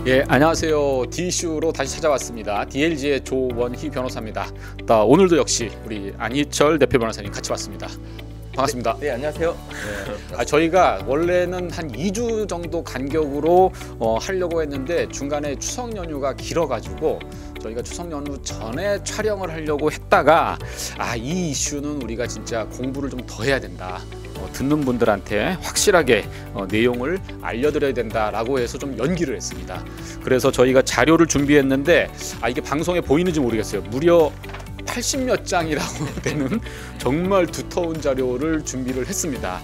예, 안녕하세요. D이슈로 다시 찾아왔습니다. DLG의 조원희 변호사입니다. 오늘도 역시 우리 안희철 대표 변호사님 같이 왔습니다. 반갑습니다. 네, 안녕하세요. 네. 저희가 원래는 한 2주 정도 간격으로 하려고 했는데 중간에 추석 연휴가 길어가지고 저희가 추석 연휴 전에 촬영을 하려고 했다가 이 이슈는 우리가 진짜 공부를 좀 더 해야 된다. 듣는 분들한테 확실하게 내용을 알려드려야 된다라고 해서 좀 연기를 했습니다. 그래서 저희가 자료를 준비했는데 이게 방송에 보이는지 모르겠어요. 무려 80몇 장이라고 되는 정말 두터운 자료를 준비를 했습니다.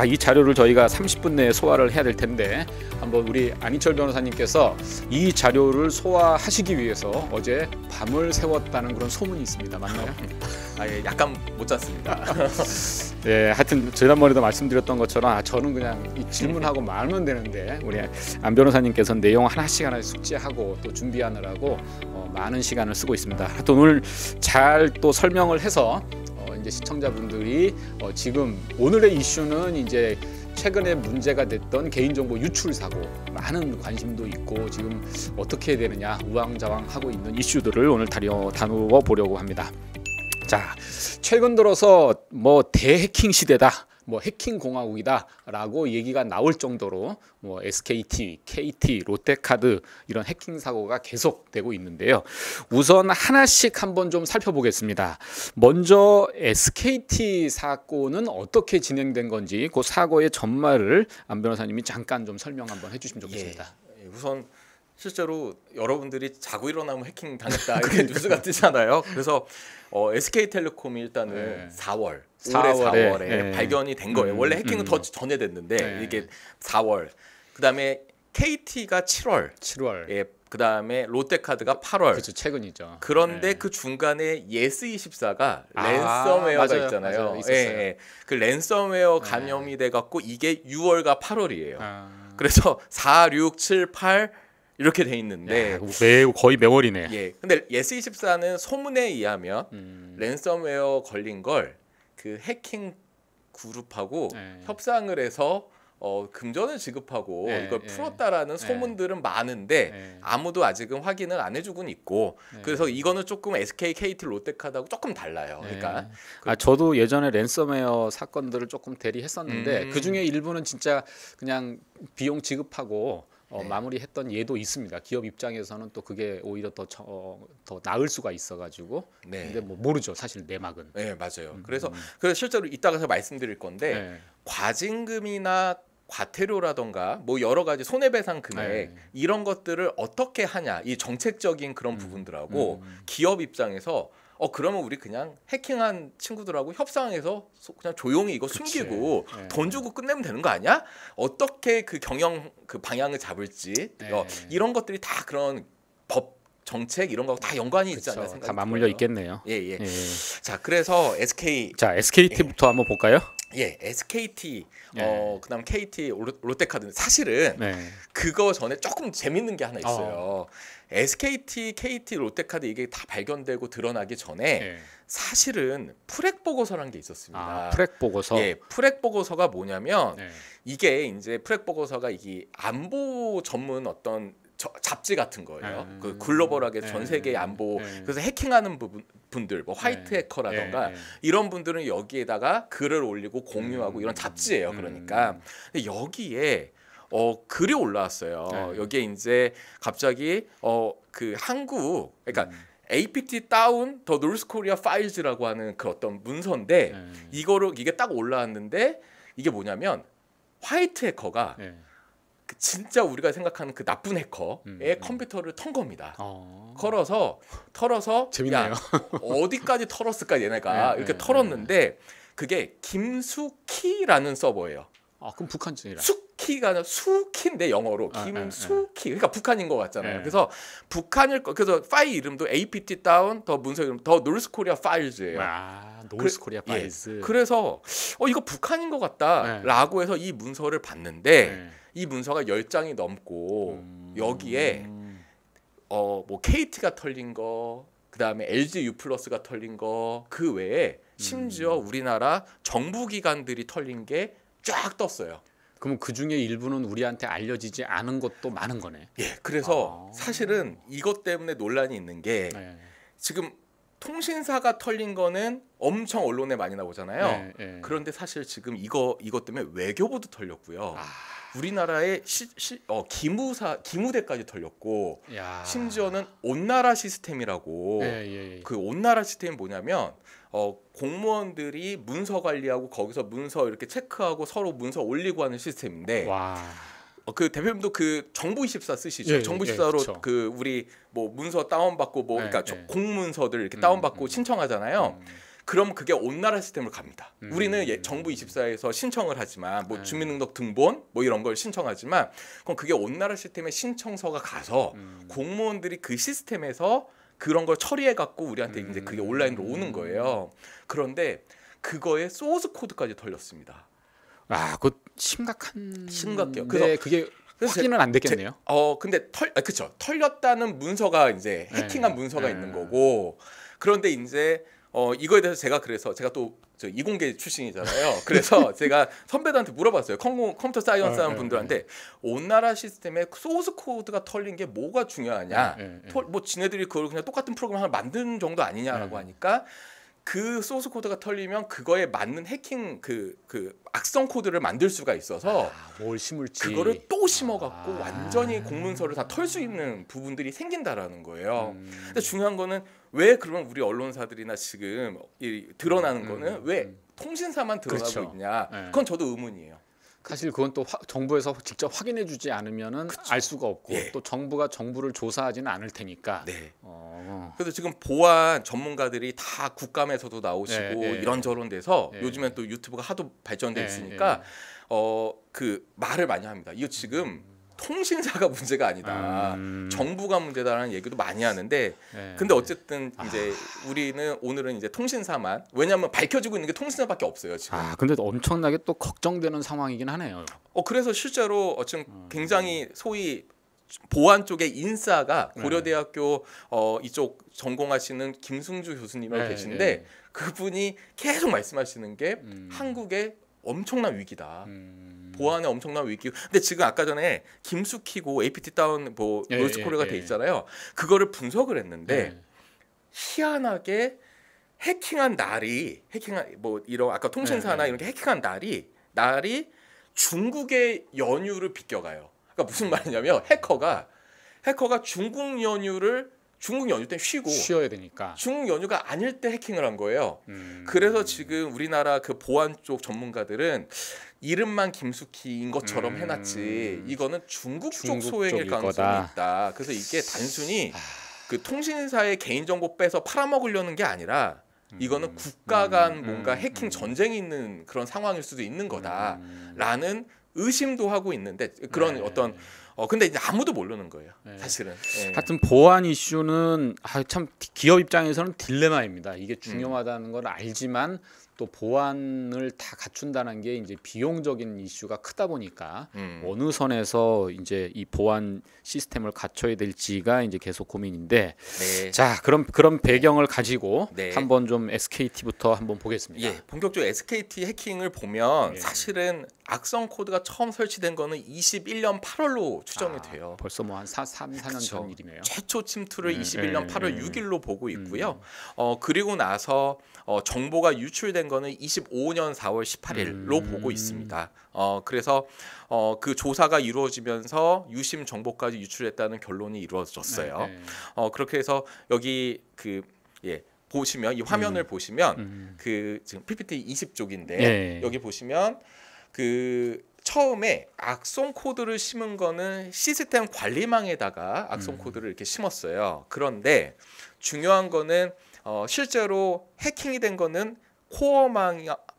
이 자료를 저희가 30분 내에 소화를 해야 될 텐데 한번 우리 안희철 변호사님께서 이 자료를 소화하시기 위해서 어제 밤을 새웠다는 그런 소문이 있습니다. 맞나요? 예, 약간 못 잤습니다. 네, 하여튼 지난번에도 말씀드렸던 것처럼 저는 그냥 질문하고 말면 되는데 우리 안 변호사님께서는 내용 하나씩 숙지하고 또 준비하느라고 많은 시간을 쓰고 있습니다. 하여튼 오늘 잘 또 설명을 해서 이제 시청자분들이 지금 오늘의 이슈는 이제 최근에 문제가 됐던 개인정보 유출 사고 많은 관심도 있고 지금 어떻게 해야 되느냐 우왕좌왕하고 있는 이슈들을 오늘 다루어 보려고 합니다. 자, 최근 들어서 대해킹 시대다, 해킹 공화국이다라고 얘기가 나올 정도로 SKT, KT, 롯데카드 이런 해킹 사고가 계속되고 있는데요. 우선 하나씩 한번 좀 살펴보겠습니다. 먼저 SKT 사건은 어떻게 진행된 건지 그 사고의 전말을 안 변호사님이 잠깐 좀 설명 한번 해주시면 좋겠습니다. 예, 우선 실제로 여러분들이 자고 일어나면 해킹 당했다 이렇게 뉴스가 뜨잖아요. 그래서 SK텔레콤이 일단은 4월, 올해 4월에 발견이 된 거예요. 원래 해킹은 더 전에 됐는데 이게 4월. 그다음에 KT가 7월. 예, 그다음에 롯데카드가 8월. 그렇죠, 최근이죠. 그런데 그 중간에 예스24가 랜섬웨어가 맞아요, 있잖아요. 맞아요, 있었어요. 그 랜섬웨어 감염이 돼 갖고 이게 6월과 8월이에요. 그래서 4, 6, 7, 8 이렇게 돼 있는데 거의 매월이네. 예. 근데 예스24는 소문에 의하면 랜섬웨어 걸린 걸 그 해킹 그룹하고 협상을 해서 금전을 지급하고 이걸 풀었다라는 소문들은 많은데 아무도 아직은 확인을 안 해주고는 있고 그래서 이거는 조금 SK, KT, 롯데카드하고 조금 달라요. 그러니까 저도 예전에 랜섬웨어 사건들을 조금 대리했었는데 그 중에 일부는 진짜 그냥 비용 지급하고 마무리했던 예도 있습니다. 기업 입장에서는 또 그게 오히려 더 나을 수가 있어가지고. 근데 모르죠, 사실 내막은. 네, 맞아요. 그래서 실제로 이따가서 말씀드릴 건데 과징금이나 과태료라던가 여러 가지 손해배상 금액 이런 것들을 어떻게 하냐 이 정책적인 그런 부분들하고 기업 입장에서 그러면 우리 그냥 해킹한 친구들하고 협상해서 그냥 조용히 이거 숨기고 돈 주고 끝내면 되는 거 아니야? 어떻게 그 경영 그 방향을 잡을지 이런 것들이 다 그런 법 정책 이런 거 다 연관이 있지 않나 생각이 다 맞물려 있겠네요. 예. 자, 그래서 SKT부터 한번 볼까요? 예, SKT, 그다음 KT, 롯데카드는 사실은 그거 전에 조금 재밌는 게 하나 있어요. SKT, KT, 롯데카드 이게 다 발견되고 드러나기 전에 사실은 프렉 보고서라는 게 있었습니다. 프렉 보고서. 예, 프렉 보고서가 뭐냐면 이게 이제 프렉 보고서가 이게 안보 전문 어떤 잡지 같은 거예요. 그 글로벌하게 전 세계 안보 그래서 해킹하는 분들 화이트 해커라던가 이런 분들은 여기에다가 글을 올리고 공유하고 이런 잡지예요. 그러니까 근데 여기에 글이 올라왔어요. 여기에 이제 갑자기 그 한국 그러니까 APT 다운 더 노스 코리아 파일즈라고 하는 그 어떤 문서인데 이게 딱 올라왔는데 이게 뭐냐면 화이트 해커가 진짜 우리가 생각하는 그 나쁜 해커의 컴퓨터를 턴 겁니다. 털어서 재밌네요. 어디까지 털었을까 얘네가 이렇게 털었는데 그게 김수키라는 서버예요. 그럼 북한증이라. 수키가 아니라 수키인데 영어로 김수키. 그러니까 북한인 것 같잖아요. 그래서 그래서 파일 이름도 apt 다운 더 문서 이름 더 노스 코리아 파일즈예요. 노스 코리아 파일즈. 그래서 이거 북한인 것 같다라고 해서 이 문서를 봤는데 이 문서가 10장이 넘고 여기에 KT가 털린 거, 그다음에 LG U+가 털린 거, 그 외에 심지어 우리나라 정부 기관들이 털린 게 쫙 떴어요. 그럼 그 중에 일부는 우리한테 알려지지 않은 것도 많은 거네. 예, 그래서 사실은 이것 때문에 논란이 있는 게 네. 지금 통신사가 털린 거는 엄청 언론에 많이 나오잖아요. 그런데 사실 지금 이것 때문에 외교부도 털렸고요. 우리나라의 기무대까지 털렸고 심지어는 온나라 시스템이라고 그 온나라 시스템이 뭐냐면 공무원들이 문서 관리하고 거기서 문서 이렇게 체크하고 서로 문서 올리고 하는 시스템인데 그 대표님도 그 정부24 쓰시죠? 정부24로 그 우리 뭐 문서 다운받고 뭐 그러니까 공문서들 이렇게 다운받고 신청하잖아요. 그럼 그게 온나라 시스템으로 갑니다. 우리는 정부24에서 신청을 하지만 뭐 주민등록 등본 뭐 이런 걸 신청하지만 그럼 그게 온나라 시스템에 신청서가 가서 공무원들이 그 시스템에서 그런 걸 처리해 갖고 우리한테 이제 그게 온라인으로 오는 거예요. 그런데 그거에 소스 코드까지 털렸습니다. 그 심각해요. 그래서 그게 확인은 안 됐겠네요. 근데 그쵸. 털렸다는 문서가 이제 해킹한 문서가 있는 거고 그런데 이제 이거에 대해서 제가 또 저 이공계 출신이잖아요. 그래서 제가 선배들한테 물어봤어요. 컴퓨터 사이언스 하는 분들한테 온나라 시스템에 소스 코드가 털린 게 뭐가 중요하냐. 뭐 지네들이 그걸 그냥 똑같은 프로그램 하나 만드는 정도 아니냐라고 하니까 그 소스 코드가 털리면 그거에 맞는 해킹 그 악성 코드를 만들 수가 있어서 뭘 심을지 그거를 또 심어갖고 완전히 공문서를 다 털 수 있는 부분들이 생긴다라는 거예요. 근데 중요한 거는 왜 그러면 우리 언론사들이나 지금 드러나는 거는 왜 통신사만 드러나고 있냐? 그건 저도 의문이에요. 사실 그건 또 정부에서 직접 확인해주지 않으면은 알 수가 없고 또 정부가 정부를 조사하지는 않을 테니까. 그래서 지금 보안 전문가들이 다 국감에서도 나오시고 이런저런 데서 요즘엔 또 유튜브가 하도 발전돼 있으니까 그 말을 많이 합니다. 이거 지금 통신사가 문제가 아니다. 정부가 문제다라는 얘기도 많이 하는데 근데 어쨌든 이제 오늘은 이제 통신사만 왜냐하면 밝혀지고 있는 게 통신사밖에 없어요 지금. 근데 엄청나게 또 걱정되는 상황이긴 하네요. 그래서 실제로 지금 굉장히 소위 보안 쪽의 인싸가 고려대학교 이쪽 전공하시는 김승주 교수님이 계신데 그분이 계속 말씀하시는 게 한국의 엄청난 위기다. 보안의 엄청난 위기. 근데 지금 아까 전에 김숙희고 APT 다운 뭐 노스코리아가 돼 있잖아요. 그거를 분석을 했는데 희한하게 해킹한 뭐 이런 아까 통신사나 이런 게 해킹한 날이 중국의 연휴를 비껴가요. 그러니까 무슨 말이냐면 해커가 중국 연휴 때 쉬어야 되니까 중국 연휴가 아닐 때 해킹을 한 거예요. 그래서 지금 우리나라 그 보안 쪽 전문가들은 이름만 김숙희인 것처럼 해놨지 이거는 중국 쪽 소행일 가능성이 있다. 그래서 이게 단순히 그 통신사의 개인정보 빼서 팔아먹으려는 게 아니라 이거는 국가 간 뭔가 해킹 전쟁이 있는 그런 상황일 수도 있는 거다라는 의심도 하고 있는데 그런 어떤 근데 이제 아무도 모르는 거예요. 사실은. 하여튼 보안 이슈는 참 기업 입장에서는 딜레마입니다. 이게 중요하다는 걸 알지만 또 보안을 다 갖춘다는 게 이제 비용적인 이슈가 크다 보니까 어느 선에서 이제 이 보안 시스템을 갖춰야 될지가 이제 계속 고민인데 자 그런 배경을 가지고 한번 좀 SKT부터 한번 보겠습니다. 본격적으로 SKT 해킹을 보면 사실은 악성 코드가 처음 설치된 거는 21년 8월로 추정이 돼요. 벌써 뭐 한 4년 전 일이네요. 최초 침투를 21년 8월 6일로 보고 있고요. 그리고 나서 정보가 유출된 거는 25년 4월 18일로 보고 있습니다. 그래서 그 조사가 이루어지면서 유심 정보까지 유출했다는 결론이 이루어졌어요. 그렇게 해서 여기 보시면 이 화면을 보시면 그 지금 PPT 20쪽인데 여기 보시면 그 처음에 악성 코드를 심은 거는 시스템 관리망에다가 악성 코드를 이렇게 심었어요. 그런데 중요한 거는 실제로 해킹이 된 거는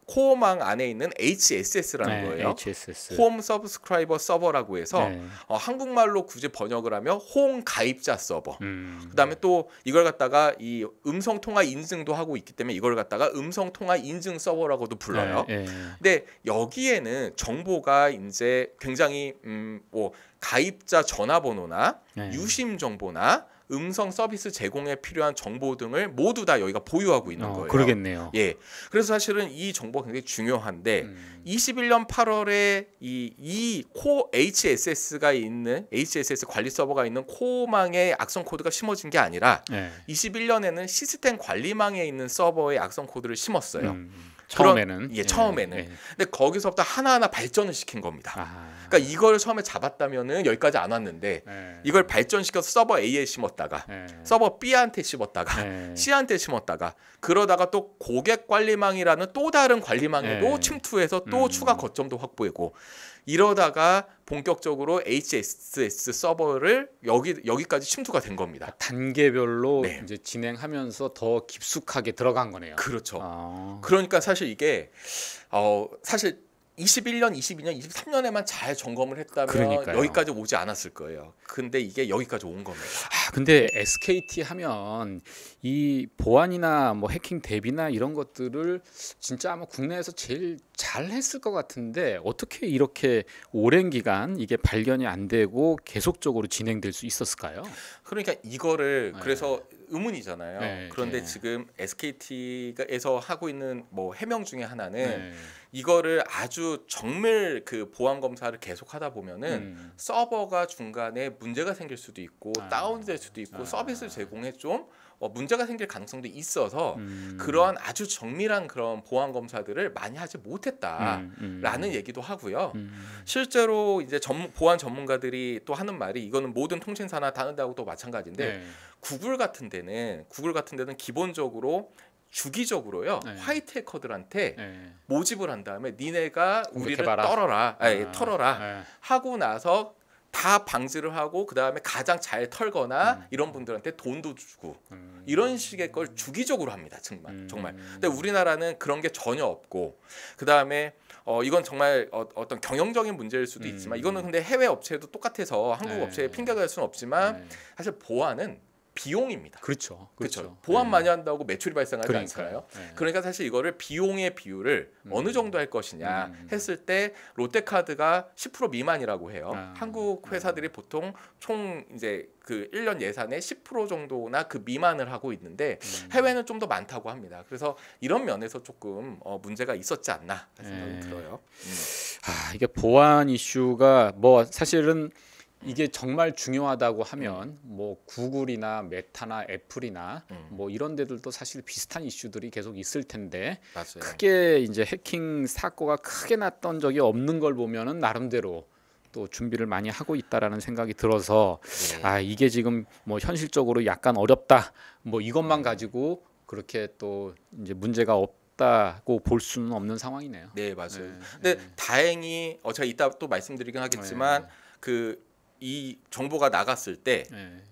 코어망 안에 있는 HSS라는 거예요. 홈 서브스크라이버 서버라고 해서 한국말로 굳이 번역을 하면 홈 가입자 서버. 그다음에 또 이걸 갖다가 이 음성 통화 인증도 하고 있기 때문에 이걸 갖다가 음성 통화 인증 서버라고도 불러요. 근데 여기에는 정보가 이제 굉장히 뭐 가입자 전화번호나 유심 정보나 음성 서비스 제공에 필요한 정보 등을 모두 다 여기가 보유하고 있는 거예요. 그러겠네요. 예. 그래서 사실은 이 정보가 굉장히 중요한데 21년 8월에 이 코 HSS가 있는 HSS 관리 서버가 있는 코어망에 악성 코드가 심어진 게 아니라 21년에는 시스템 관리망에 있는 서버에 악성 코드를 심었어요. 처음에는 처음에는. 근데 거기서부터 하나하나 발전을 시킨 겁니다. 그러니까 이걸 처음에 잡았다면은 여기까지 안 왔는데 이걸 발전시켜서 서버 A에 심었다가 서버 B한테 심었다가 C한테 심었다가 그러다가 또 고객 관리망이라는 또 다른 관리망에도 침투해서 또 추가 거점도 확보하고 이러다가 본격적으로 HSS 서버를 여기까지 침투가 된 겁니다. 단계별로 이제 진행하면서 더 깊숙하게 들어간 거네요. 그렇죠. 그러니까 사실 이게 사실 21년, 22년, 23년에만 잘 점검을 했다면 그러니까요. 여기까지 오지 않았을 거예요. 근데 이게 여기까지 온 겁니다. 근데 SKT 하면 이 보안이나 뭐 해킹 대비나 이런 것들을 진짜 아마 국내에서 제일 잘 했을 것 같은데 어떻게 이렇게 오랜 기간 이게 발견이 안 되고 계속적으로 진행될 수 있었을까요? 그러니까 이거를 그래서 의문이잖아요. 그런데 지금 SKT에서 하고 있는 뭐 해명 중에 하나는 이거를 아주 정밀 그 보안 검사를 계속하다 보면은 서버가 중간에 문제가 생길 수도 있고 다운될 수도 있고 서비스 제공에 좀 문제가 생길 가능성도 있어서 그러한 아주 정밀한 그런 보안 검사들을 많이 하지 못했다라는 얘기도 하고요. 실제로 이제 보안 전문가들이 또 하는 말이 이거는 모든 통신사나 다른 데하고도 마찬가지인데 구글 같은 데는 기본적으로 주기적으로요 화이트 해커들한테 모집을 한 다음에 니네가 우리를 털어라 하고 나서 다 방지를 하고 그 다음에 가장 잘 털거나 이런 분들한테 돈도 주고 이런 식의 걸 주기적으로 합니다. 정말. 근데 우리나라는 그런 게 전혀 없고 그 다음에 이건 정말 어떤 경영적인 문제일 수도 있지만 이거는 근데 해외 업체도 똑같아서 한국 업체에 핑계가 될 수는 없지만 사실 보안은 비용입니다. 그렇죠. 보안 많이 한다고 매출이 발생하지 않잖아요. 그러니까 사실 이거를 비용의 비율을 어느 정도 할 것이냐 했을 때 롯데카드가 10% 미만이라고 해요. 한국 회사들이 보통 총 이제 그 1년 예산의 10% 정도나 그 미만을 하고 있는데 해외는 좀 더 많다고 합니다. 그래서 이런 면에서 조금 문제가 있었지 않나 생각이 들어요. 이게 보안 이슈가 뭐 사실은 이게 정말 중요하다고 하면 뭐 구글이나 메타나 애플이나 뭐 이런 데들도 사실 비슷한 이슈들이 계속 있을 텐데 맞아요. 크게 이제 해킹 사고가 크게 났던 적이 없는 걸 보면은 나름대로 또 준비를 많이 하고 있다라는 생각이 들어서 이게 지금 뭐 현실적으로 약간 어렵다 뭐 이것만 가지고 그렇게 또 이제 문제가 없다고 볼 수는 없는 상황이네요. 네, 맞아요. 근데 다행히 제가 이따 또 말씀드리긴 하겠지만 이 정보가 나갔을 때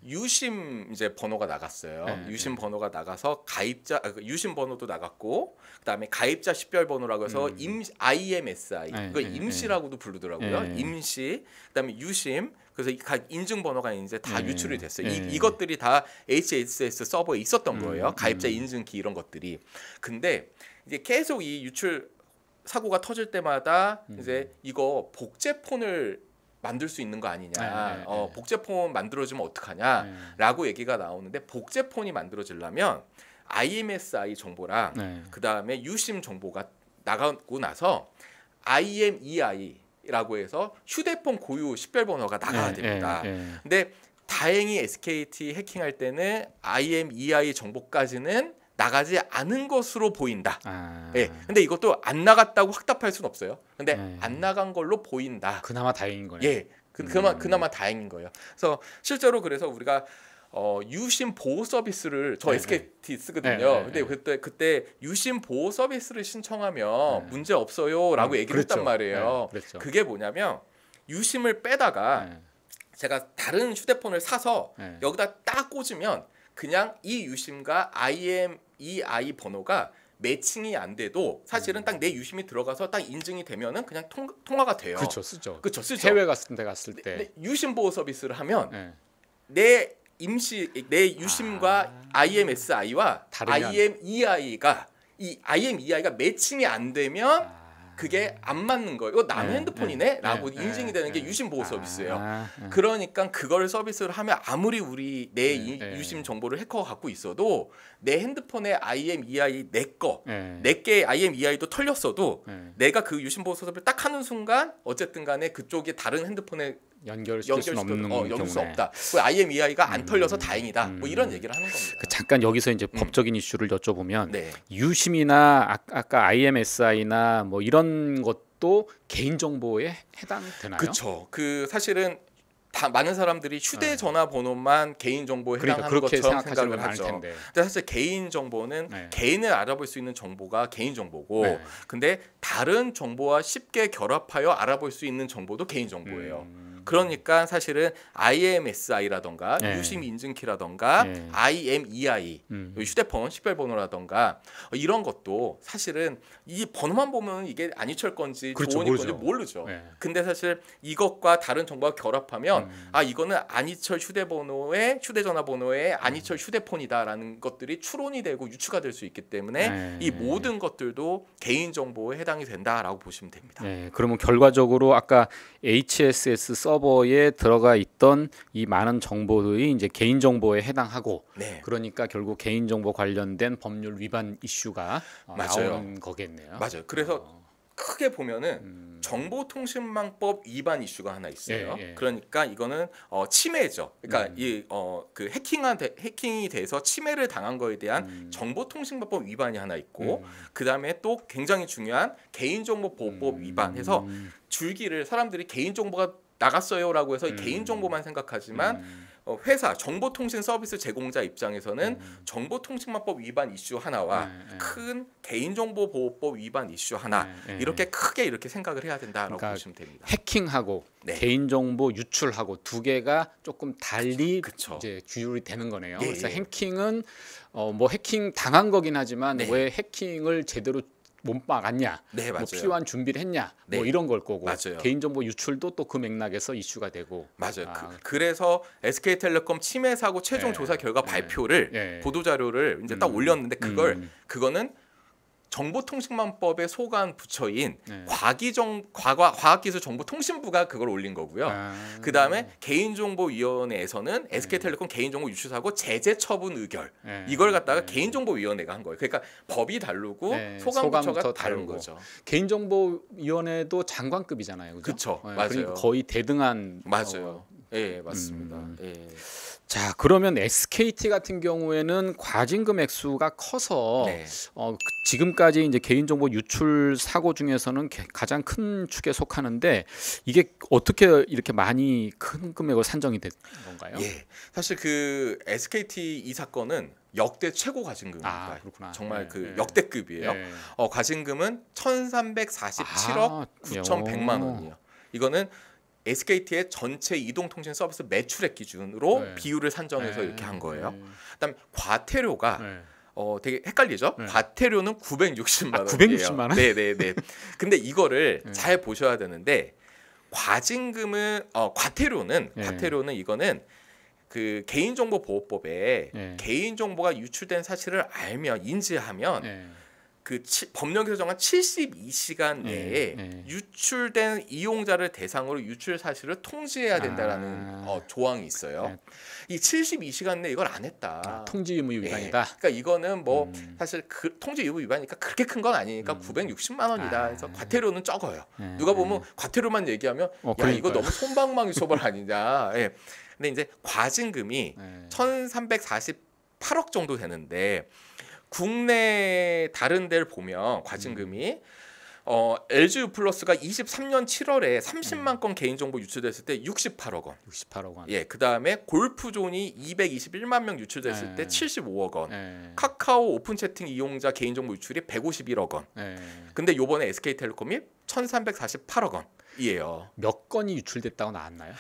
유심 이제 번호가 나갔어요. 유심 번호가 나가서 가입자 유심 번호도 나갔고 그다음에 가입자 식별 번호라고 해서 IMSI 이거 임시라고도 부르더라고요. 임시 그다음에 유심 그래서 인증 번호가 이제 다 유출이 됐어요. 이것들이 다 HSS 서버에 있었던 거예요. 가입자 인증키 이런 것들이. 근데 이제 계속 이 유출 사고가 터질 때마다 이제 이거 복제폰을 만들 수 있는 거 아니냐, 복제폰 만들어주면 어떡하냐라고 얘기가 나오는데 복제폰이 만들어지려면 IMSI 정보랑 그 다음에 유심 정보가 나가고 나서 IMEI라고 해서 휴대폰 고유 식별번호가 나가야 됩니다. 근데 다행히 SKT 해킹할 때는 IMEI 정보까지는 나가지 않은 것으로 보인다. 근데 이것도 안 나갔다고 확답할 수는 없어요. 근데 안 나간 걸로 보인다. 그나마 다행인 거예요. 그나마 다행인 거예요. 그래서 실제로 그래서 우리가 유심 보호 서비스를 SKT 쓰거든요. 근데 그때 유심 보호 서비스를 신청하면 문제 없어요라고 얘기를 했단 말이에요. 그게 뭐냐면 유심을 빼다가 제가 다른 휴대폰을 사서 여기다 딱 꽂으면 그냥 이 유심과 IMEI 번호가 매칭이 안 돼도 사실은 딱 내 유심이 들어가서 딱 인증이 되면은 그냥 통화가 돼요. 그렇죠, 쓰죠. 쓰죠. 해외 갔을 때 유심 보호 서비스를 하면 내 유심과 IMSI와 IMEI가 매칭이 안 되면 그게 안 맞는 거예요. 이거 남의 핸드폰이네? 라고 인증이 되는 게 유심 보호 서비스예요. 그러니까 그걸 서비스를 하면 아무리 우리 내 유심 정보를 해커가 갖고 있어도 내 핸드폰에 IMEI 내게 IMEI도 털렸어도 내가 그 유심 보호 서비스를 딱 하는 순간 어쨌든 간에 그쪽에 다른 핸드폰에 연결시킬 수 없는 연결 수 없다. 그 IMEI가 안 털려서 다행이다. 뭐 이런 얘기를 하는 겁니다. 잠깐 여기서 이제 법적인 이슈를 여쭤보면 유심이나 아까 IMSI나 뭐 이런 것도 개인 정보에 해당되나요? 그렇죠. 그 사실은 다 많은 사람들이 휴대전화 번호만 개인 정보에 해당하는 것처럼 생각을 하죠. 근데 사실 개인 정보는 개인을 알아볼 수 있는 정보가 개인 정보고, 근데 다른 정보와 쉽게 결합하여 알아볼 수 있는 정보도 개인 정보예요. 그러니까 사실은 IMSI라던가 유심 인증키라던가 IMEI 휴대폰 식별번호라던가 이런 것도 사실은 이 번호만 보면 이게 안희철 건지 조원이 건지 모르죠. 근데 사실 이것과 다른 정보가 결합하면 아 이거는 안희철 휴대전화 번호에 안희철 휴대폰이다라는 것들이 추론이 되고 유추가 될 수 있기 때문에 이 모든 것들도 개인 정보에 해당이 된다라고 보시면 됩니다. 그러면 결과적으로 아까 HSS 서버에 들어가 있던 이 많은 정보들이 이제 개인 정보에 해당하고, 그러니까 결국 개인 정보 관련된 법률 위반 이슈가 나오는 거겠네요. 맞아요. 그래서 크게 보면은 정보통신망법 위반 이슈가 하나 있어요. 그러니까 이거는 침해죠. 그러니까 그 해킹이 돼서 침해를 당한 거에 대한 정보통신망법 위반이 하나 있고, 그 다음에 또 굉장히 중요한 개인정보보호법 위반해서 줄기를 사람들이 개인정보가 나갔어요라고 해서 개인정보만 생각하지만 회사 정보통신 서비스 제공자 입장에서는 정보통신망법 위반 이슈 하나와 큰 개인정보보호법 위반 이슈 하나 이렇게 크게 이렇게 생각을 해야 된다라고 보시면 됩니다. 해킹하고 개인정보 유출하고 두 개가 조금 달리 이제 규율이 되는 거네요. 그래서 해킹은 뭐 해킹 당한 거긴 하지만 왜 해킹을 제대로 못 막았냐, 뭐 필요한 준비를 했냐, 뭐 이런 걸 거고, 개인정보 유출도 또 그 맥락에서 이슈가 되고. 맞아요. 그래서 SK텔레콤 침해 사고 최종 조사 결과 발표를 보도자료를 이제 딱 올렸는데 그거는 정보통신망법에 소관 부처인 과학기술정보통신부가 그걸 올린 거고요. 그 다음에 개인정보위원회에서는 SK텔레콤 개인정보 유출사고 제재 처분 의결 이걸 갖다가 개인정보위원회가 한 거예요. 그러니까 법이 다르고 소관부처가 다른 거죠. 개인정보위원회도 장관급이잖아요, 그렇죠? 맞아요. 그러니까 거의 대등한. 맞아요. 맞습니다. 자, 그러면 SKT 같은 경우에는 과징금 액수가 커서 지금까지 이제 개인정보 유출 사고 중에서는 가장 큰 축에 속하는데, 이게 어떻게 이렇게 많이 큰 금액으로 산정이 된 건가요? 사실 그 SKT 이 사건은 역대 최고 과징금입니다. 정말 그 역대급이에요. 과징금은 1,347억 9,100만 원이에요. 이거는 SKT의 전체 이동통신 서비스 매출액 기준으로 비율을 산정해서 이렇게 한 거예요. 그다음에 과태료가 되게 헷갈리죠? 과태료는 960만 원이에요. 960만 원? 네네네. 근데 이거를 잘 보셔야 되는데, 과태료는 이거는 그 개인정보보호법에 개인정보가 유출된 사실을 알면 인지하면 그 법령 개정한 72시간 내에 유출된 이용자를 대상으로 유출 사실을 통지해야 된다라는 조항이 있어요. 이 72시간 내에 이걸 안 했다. 통지 의무 위반이다. 그러니까 이거는 뭐 사실 그 통지 의무 위반이니까 그렇게 큰 건 아니니까 960만 원이다. 그래서 과태료는 적어요. 누가 보면 과태료만 얘기하면 야 이거 너무 솜방망이 처벌 아니냐. 근데 이제 과징금이 1,348억 정도 되는데, 국내 다른 데를 보면 과징금이 LGU 플러스가 23년 7월에 30만 건 개인정보 유출됐을 때 68억 원. 68억 원. 그 다음에 골프존이 221만 명 유출됐을 때 75억 원. 카카오 오픈 채팅 이용자 개인정보 유출이 151억 원. 근데 요번에 SK텔레콤이 1,348억 원이에요. 몇 건이 유출됐다고 나왔나요?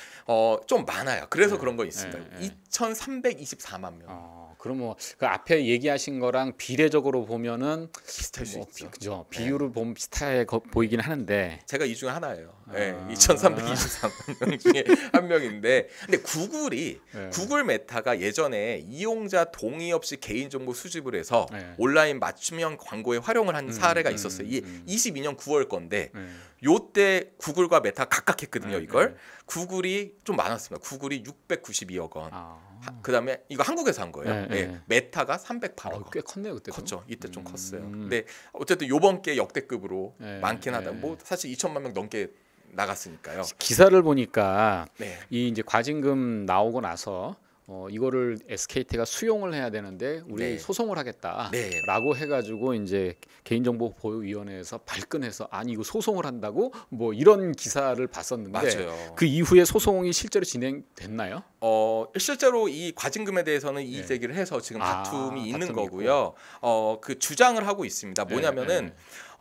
좀 많아요. 그래서 그런 거 있습니다. 2,324만 명. 그럼 뭐 그 앞에 얘기하신 거랑 비례적으로 보면은 비슷할 수 있죠. 그죠. 비율을 보면 비슷해 보이긴 하는데 제가 이 중에 하나예요. 2,323명 중에 한 명인데, 근데 구글이 구글 메타가 예전에 이용자 동의 없이 개인정보 수집을 해서 온라인 맞춤형 광고에 활용을 한 사례가 있었어요. 이 22년 9월 건데 요때 구글과 메타 각각 했거든요. 이걸 구글이 좀 많았습니다. 구글이 692억 원. 그다음에 이거 한국에서 한 거예요. 메타가 308억 원. 꽤 컸네요 그때. 컸죠. 이때 좀 컸어요. 근데 어쨌든 요번 게 역대급으로 많긴 하다. 뭐 사실 2천만 명 넘게 나갔으니까요. 기사를 보니까 이 이제 과징금 나오고 나서 이거를 SKT가 수용을 해야 되는데 우리 소송을 하겠다라고 해가지고 이제 개인정보보호위원회에서 발끈해서 아니 이거 소송을 한다고 뭐 이런 기사를 봤었는데 맞아요. 그 이후에 소송이 실제로 진행됐나요? 실제로 이 과징금에 대해서는 이의 제기를 해서 지금 다툼이 있는 거고요. 그 주장을 하고 있습니다. 뭐냐면은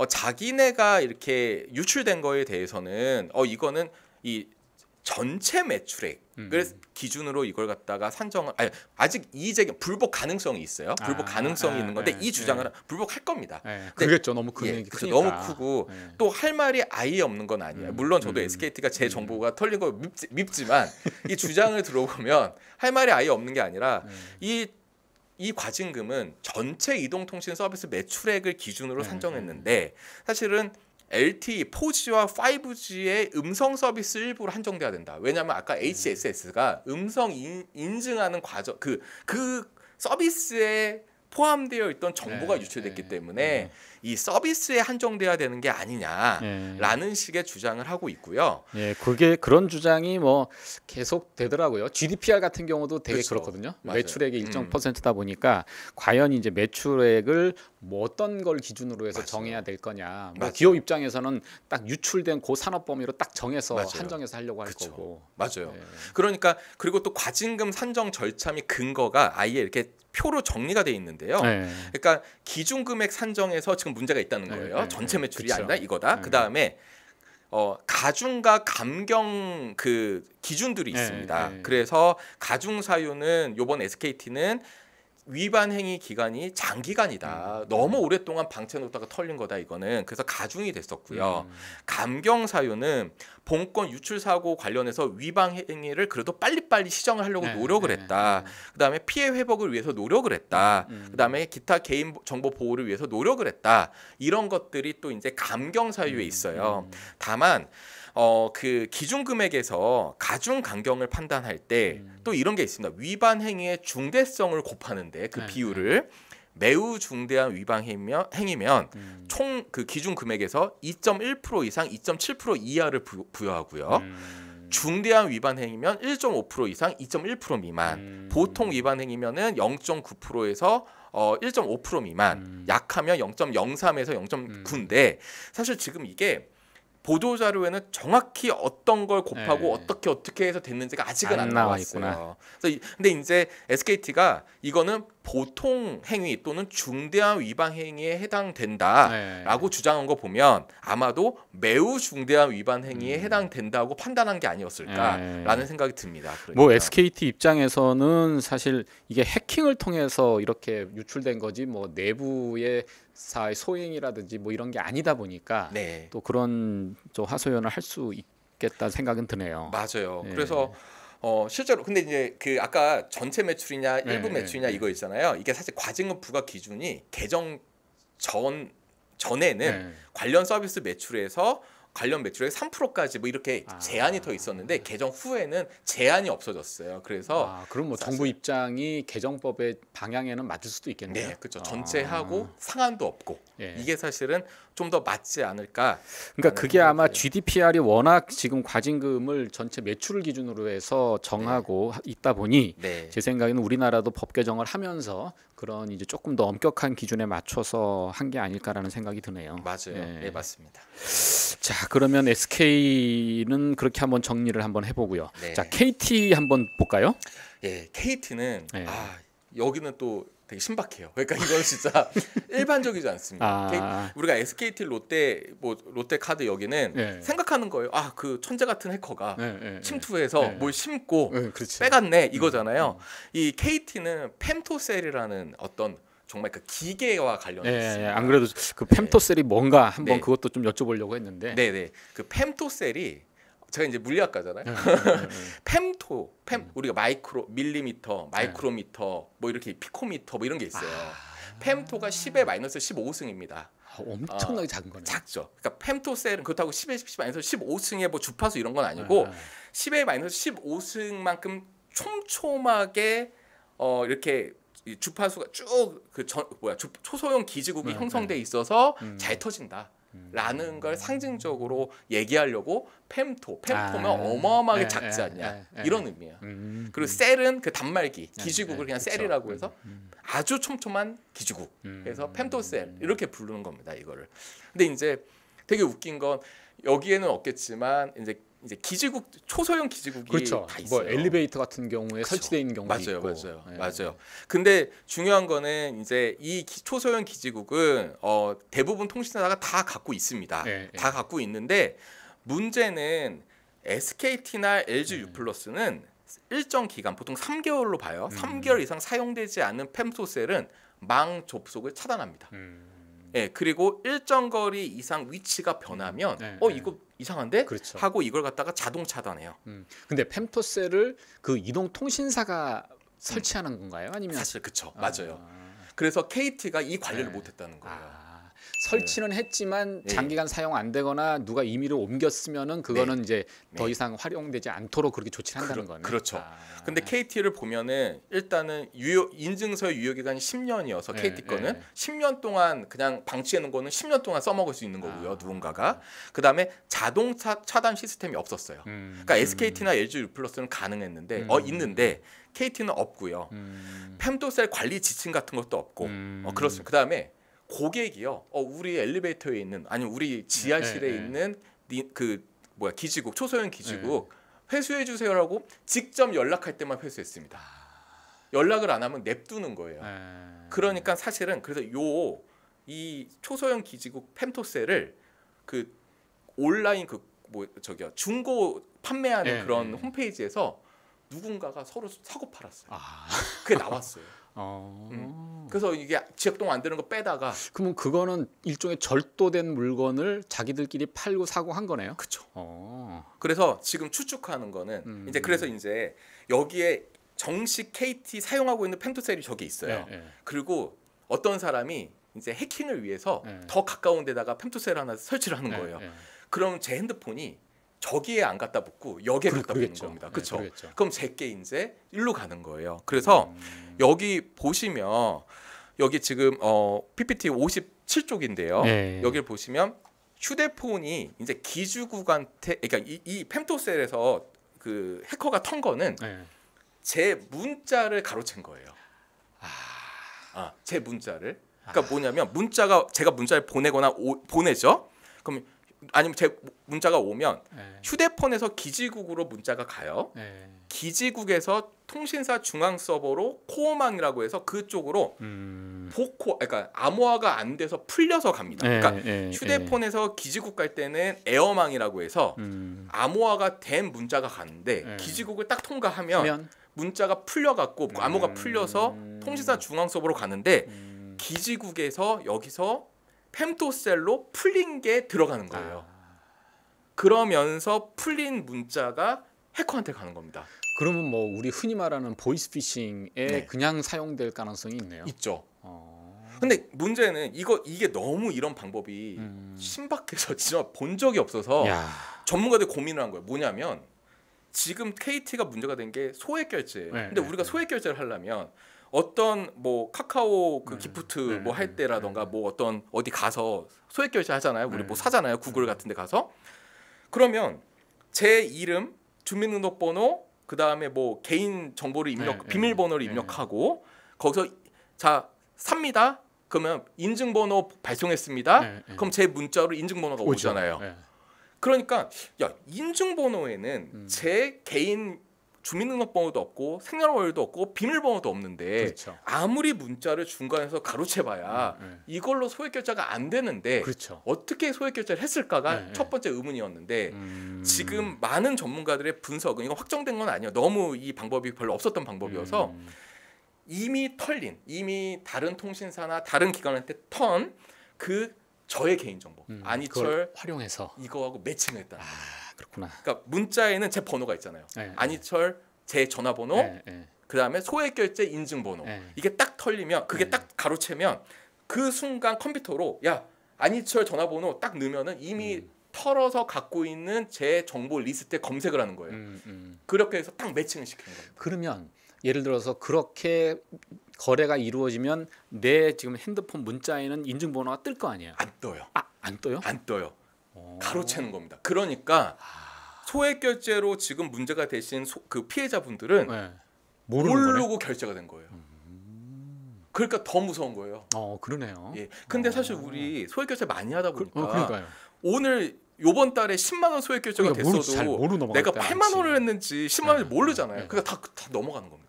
자기네가 이렇게 유출된 거에 대해서는 이거는 이 전체 매출액을 기준으로 이걸 갖다가 산정을 아직 이의제기 불복 가능성이 있어요. 불복 가능성이 있는 건데 이 주장을 불복할 겁니다. 그렇겠죠. 너무 크니까. 그렇죠. 너무 크고 또 할 말이 아예 없는 건 아니에요. 물론 저도 SKT가 제 정보가 털린 거 밉지만 이 주장을 들어보면 할 말이 아예 없는 게 아니라 이 과징금은 전체 이동통신 서비스 매출액을 기준으로 산정했는데 사실은 LTE, 4G와 5G의 음성 서비스 일부로 한정돼야 된다. 왜냐하면 아까 HSS가 음성 인증하는 과정 그 서비스에 포함되어 있던 정보가 유출됐기 때문에 이 서비스에 한정돼야 되는 게 아니냐라는 식의 주장을 하고 있고요. 그게 그런 주장이 뭐 계속 되더라고요. GDPR 같은 경우도 되게 그렇거든요. 맞아요. 매출액의 일정 퍼센트다 보니까 과연 이제 매출액을 뭐 어떤 걸 기준으로 해서 정해야 될 거냐. 뭐 기업 입장에서는 딱 유출된 그 산업 범위로 딱 정해서 한정해서 하려고 할 거고. 맞아요. 그러니까 그리고 또 과징금 산정 절차 및 근거가 아예 이렇게 표로 정리가 돼 있는데요. 그러니까 기준 금액 산정에서 지금 문제가 있다는 거예요. 전체 매출이 아니라 이거다. 그 다음에 가중과 감경 그 기준들이 있습니다. 그래서 가중 사유는 요번 SKT는 위반 행위 기간이 장기간이다. 너무 오랫동안 방치해놓다가 털린 거다 이거는. 그래서 가중이 됐었고요. 감경 사유는 본건 유출 사고 관련해서 위반 행위를 그래도 빨리빨리 시정을 하려고 노력을 했다. 그다음에 피해 회복을 위해서 노력을 했다. 그다음에 기타 개인 정보 보호를 위해서 노력을 했다. 이런 것들이 또 이제 감경 사유에 있어요. 다만 그 기준 금액에서 가중 강경을 판단할 때 또 이런 게 있습니다. 위반 행위의 중대성을 곱하는데 그 비율을 매우 중대한 위반 행위면 총 그 기준 금액에서 2.1% 이상 2.7% 이하를 부여하고요. 중대한 위반 행위면 1.5% 이상 2.1% 미만, 보통 위반 행위면은 0.9%에서 1.5% 미만, 약하면 0.03에서 0.9인데 사실 지금 이게 보도 자료에는 정확히 어떤 걸 곱하고 어떻게 해서 됐는지가 아직은 안 나왔어요. 그래서 근데 이제 SKT가 이거는 보통 행위 또는 중대한 위반 행위에 해당된다라고 주장한 거 보면 아마도 매우 중대한 위반 행위에 해당된다고 판단한 게 아니었을까라는 생각이 듭니다. 그러니까. 뭐 SKT 입장에서는 사실 이게 해킹을 통해서 이렇게 유출된 거지 뭐 내부의 소행이라든지 뭐 이런 게 아니다 보니까 또 그런 좀 하소연을 할 수 있겠다 생각은 드네요. 맞아요. 그래서 실제로 근데 이제 그 아까 전체 매출이냐 일부 매출이냐 이거 있잖아요. 이게 사실 과징금 부과 기준이 개정 전에는 관련 서비스 매출에서 관련 매출액 3%까지 뭐 이렇게 제한이 더 있었는데 개정 후에는 제한이 없어졌어요. 그래서 그럼 뭐 정부 입장이 개정법의 방향에는 맞을 수도 있겠네요. 네, 그렇죠. 전체하고 상한도 없고 이게 사실은 좀 더 맞지 않을까. 그러니까 그게 아마 GDPR이 워낙 지금 과징금을 전체 매출을 기준으로 해서 정하고 있다 보니 제 생각에는 우리나라도 법 개정을 하면서 그런 이제 조금 더 엄격한 기준에 맞춰서 한 게 아닐까라는 생각이 드네요. 맞아요. 네, 맞습니다. 자, 그러면 SK는 그렇게 한번 정리를 한번 해보고요. 자, KT 한번 볼까요? KT는 여기는 또 되게 신박해요. 그러니까 이건 진짜 일반적이지 않습니다. 우리가 SKT 롯데 카드 여기는 생각하는 거예요. 그 천재 같은 해커가 침투해서 뭘 심고 빼갔네 이거잖아요. 이 KT는 펜토셀이라는 어떤 정말 그 기계와 관련해 있습니다. 안 그래도 그 펜토셀이 뭔가 한번 그것도 좀 여쭤보려고 했는데. 그 펜토셀이 제가 이제 물리학과잖아요. 우리가 마이크로 밀리미터, 마이크로미터, 뭐 이렇게 피코미터 뭐 이런 게 있어요. 펜토가 10의 마이너스 15승입니다. 엄청나게 작은 거네. 작죠. 그러니까 펜토셀은 그렇다고 10의 마이너스 15승의 뭐 주파수 이런 건 아니고 10의 마이너스 15승만큼 촘촘하게 이렇게 이 주파수가 쭉 초소형 기지국이 형성돼 있어서 잘 터진다. 라는 걸 상징적으로 얘기하려고 펜토면 어마어마하게 작지 않냐 이런 의미예요. 그리고 셀은 그 단말기 기지국을 그냥 셀이라고 해서 아주 촘촘한 기지국 그래서 펜토셀 이렇게 부르는 겁니다. 이거를. 근데 이제 되게 웃긴 건 여기에는 없겠지만 이제 기지국 초소형 기지국이 다 있어요. 뭐 엘리베이터 같은 경우에 설치되어 있는 경우도 있고. 맞아요. 근데 중요한 거는 이제 이 초소형 기지국은 대부분 통신사가 다 갖고 있습니다. 다 갖고 있는데 문제는 SKT나 LG U+는 일정 기간 보통 3개월로 봐요. 3개월 이상 사용되지 않는 펜토셀은 망 접속을 차단합니다. 그리고 일정 거리 이상 위치가 변하면 이거 이상한데? 하고 이걸 갖다가 자동 차단해요. 근데 펜토셀을 그 이동 통신사가 설치하는 건가요? 아니면 사실 그쵸. 맞아요. 그래서 KT가 이 관리를 못했다는 거예요. 설치는 했지만 장기간 사용 안 되거나 누가 임의로 옮겼으면은 그거는 이제 더 이상 활용되지 않도록 그렇게 조치를 한다는 거네. 그렇죠. 근데 KT를 보면은 일단은 인증서의 유효 기간이 10년이어서 KT 거는 10년 동안 그냥 방치해 놓은 거는 10년 동안 써먹을 수 있는 거고요. 누군가가. 그다음에 자동 차단 시스템이 없었어요. 그러니까 SKT나 LG U+는 가능했는데 있는데 KT는 없고요. 펜토셀 관리 지침 같은 것도 없고 그렇습니다. 그다음에 고객이요. 우리 엘리베이터에 있는 아니면 우리 지하실에 있는 기지국 초소형 기지국 회수해 주세요라고 직접 연락할 때만 회수했습니다. 연락을 안 하면 냅두는 거예요. 그러니까 사실은 그래서 이 초소형 기지국 펜토셀을 그 온라인 중고 판매하는 그런 홈페이지에서 누군가가 서로 사고 팔았어요. 그게 나왔어요. 그래서 이게 지역동 안 되는 거 빼다가 그러면 그거는 일종의 절도된 물건을 자기들끼리 팔고 사고 한 거네요. 그렇죠. 그래서 지금 추측하는 거는 그래서 이제 여기에 정식 KT 사용하고 있는 펜토셀이 저기 있어요. 그리고 어떤 사람이 이제 해킹을 위해서 더 가까운 데다가 펜토셀 하나 설치를 하는 거예요. 그럼 제 핸드폰이 저기에 안 갖다 붙고 여기에 갖다 붙는 겁니다. 그렇죠? 그럼 제게 이제 일로 가는 거예요. 그래서 여기 보시면 여기 지금 PPT 57쪽인데요. 여기를 보시면 휴대폰이 이제 기주국한테 그러니까 이 펜토셀에서 그 해커가 턴 거는 제 문자를 가로챈 거예요. 제 문자를. 그러니까 뭐냐면 제가 문자를 보내거나 보내죠. 그럼 아니면 제 문자가 오면 휴대폰에서 기지국으로 문자가 가요. 기지국에서 통신사 중앙 서버로 코어망이라고 해서 그쪽으로 그러니까 암호화가 안 돼서 풀려서 갑니다. 그러니까 휴대폰에서 기지국 갈 때는 에어망이라고 해서 암호화가 된 문자가 가는데 기지국을 딱 통과하면 문자가 풀려갖고 암호가 풀려서 통신사 중앙 서버로 가는데 기지국에서 여기서 펜토셀로 풀린 게 들어가는 거예요. 그러면서 풀린 문자가 해커한테 가는 겁니다. 그러면 뭐 우리 흔히 말하는 보이스피싱에 그냥 사용될 가능성이 있네요. 있죠. 근데 문제는 이게 너무 이런 방법이 신박해서 진짜 본 적이 없어서 전문가들 고민을 한 거예요. 뭐냐면 지금 KT가 문제가 된 게 소액 결제예요. 근데 우리가 소액 결제를 하려면 어떤 뭐 카카오 그 기프트 뭐 할 때라던가 뭐 어떤 어디 가서 소액 결제 하잖아요. 우리 뭐 사잖아요. 구글 같은 데 가서. 그러면 제 이름, 주민등록번호, 그다음에 뭐 개인 정보를 비밀번호를 입력하고 거기서 자 삽니다. 그러면 인증번호 발송했습니다. 그럼 제 문자로 인증번호가 오잖아요. 그러니까 인증번호에는 제 개인 주민등록번호도 없고 생년월일도 없고 비밀번호도 없는데 그렇죠. 아무리 문자를 중간에서 가로채봐야 이걸로 소액결제가 안 되는데 그렇죠. 어떻게 소액결제를 했을까가 첫 번째 의문이었는데 지금 많은 전문가들의 분석은 이건 확정된 건 아니에요. 너무 이 방법이 별로 없었던 방법이어서 이미 털린, 이미 다른 통신사나 다른 기관한테 턴 그 저의 개인정보 안희철 활용해서 이거하고 매칭했다. 그렇구나. 그러니까 문자에는 제 번호가 있잖아요. 안희철 제 전화번호, 그다음에 소액결제 인증번호. 이게 딱 털리면 그게 딱 가로채면 그 순간 컴퓨터로 야 안희철 전화번호 딱 넣으면은 이미 털어서 갖고 있는 제 정보 리스트에 검색을 하는 거예요. 그렇게 해서 딱 매칭을 시키는 거예요. 그러면 예를 들어서 그렇게 거래가 이루어지면 내 지금 핸드폰 문자에는 인증번호가 뜰 거 아니에요? 안 떠요. 안 떠요? 안 떠요. 가로채는 겁니다. 그러니까 소액결제로 지금 문제가 되신 그 피해자분들은 모르고 결제가 된 거예요. 그러니까 더 무서운 거예요. 그러네요. 예. 근데 사실 우리 소액결제 많이 하다 보니까 그러니까요. 오늘 요번 달에 10만 원 소액결제가 됐어도 내가 8만 원을 했는지 10만 원을 모르잖아요. 그러니까 다 넘어가는 겁니다.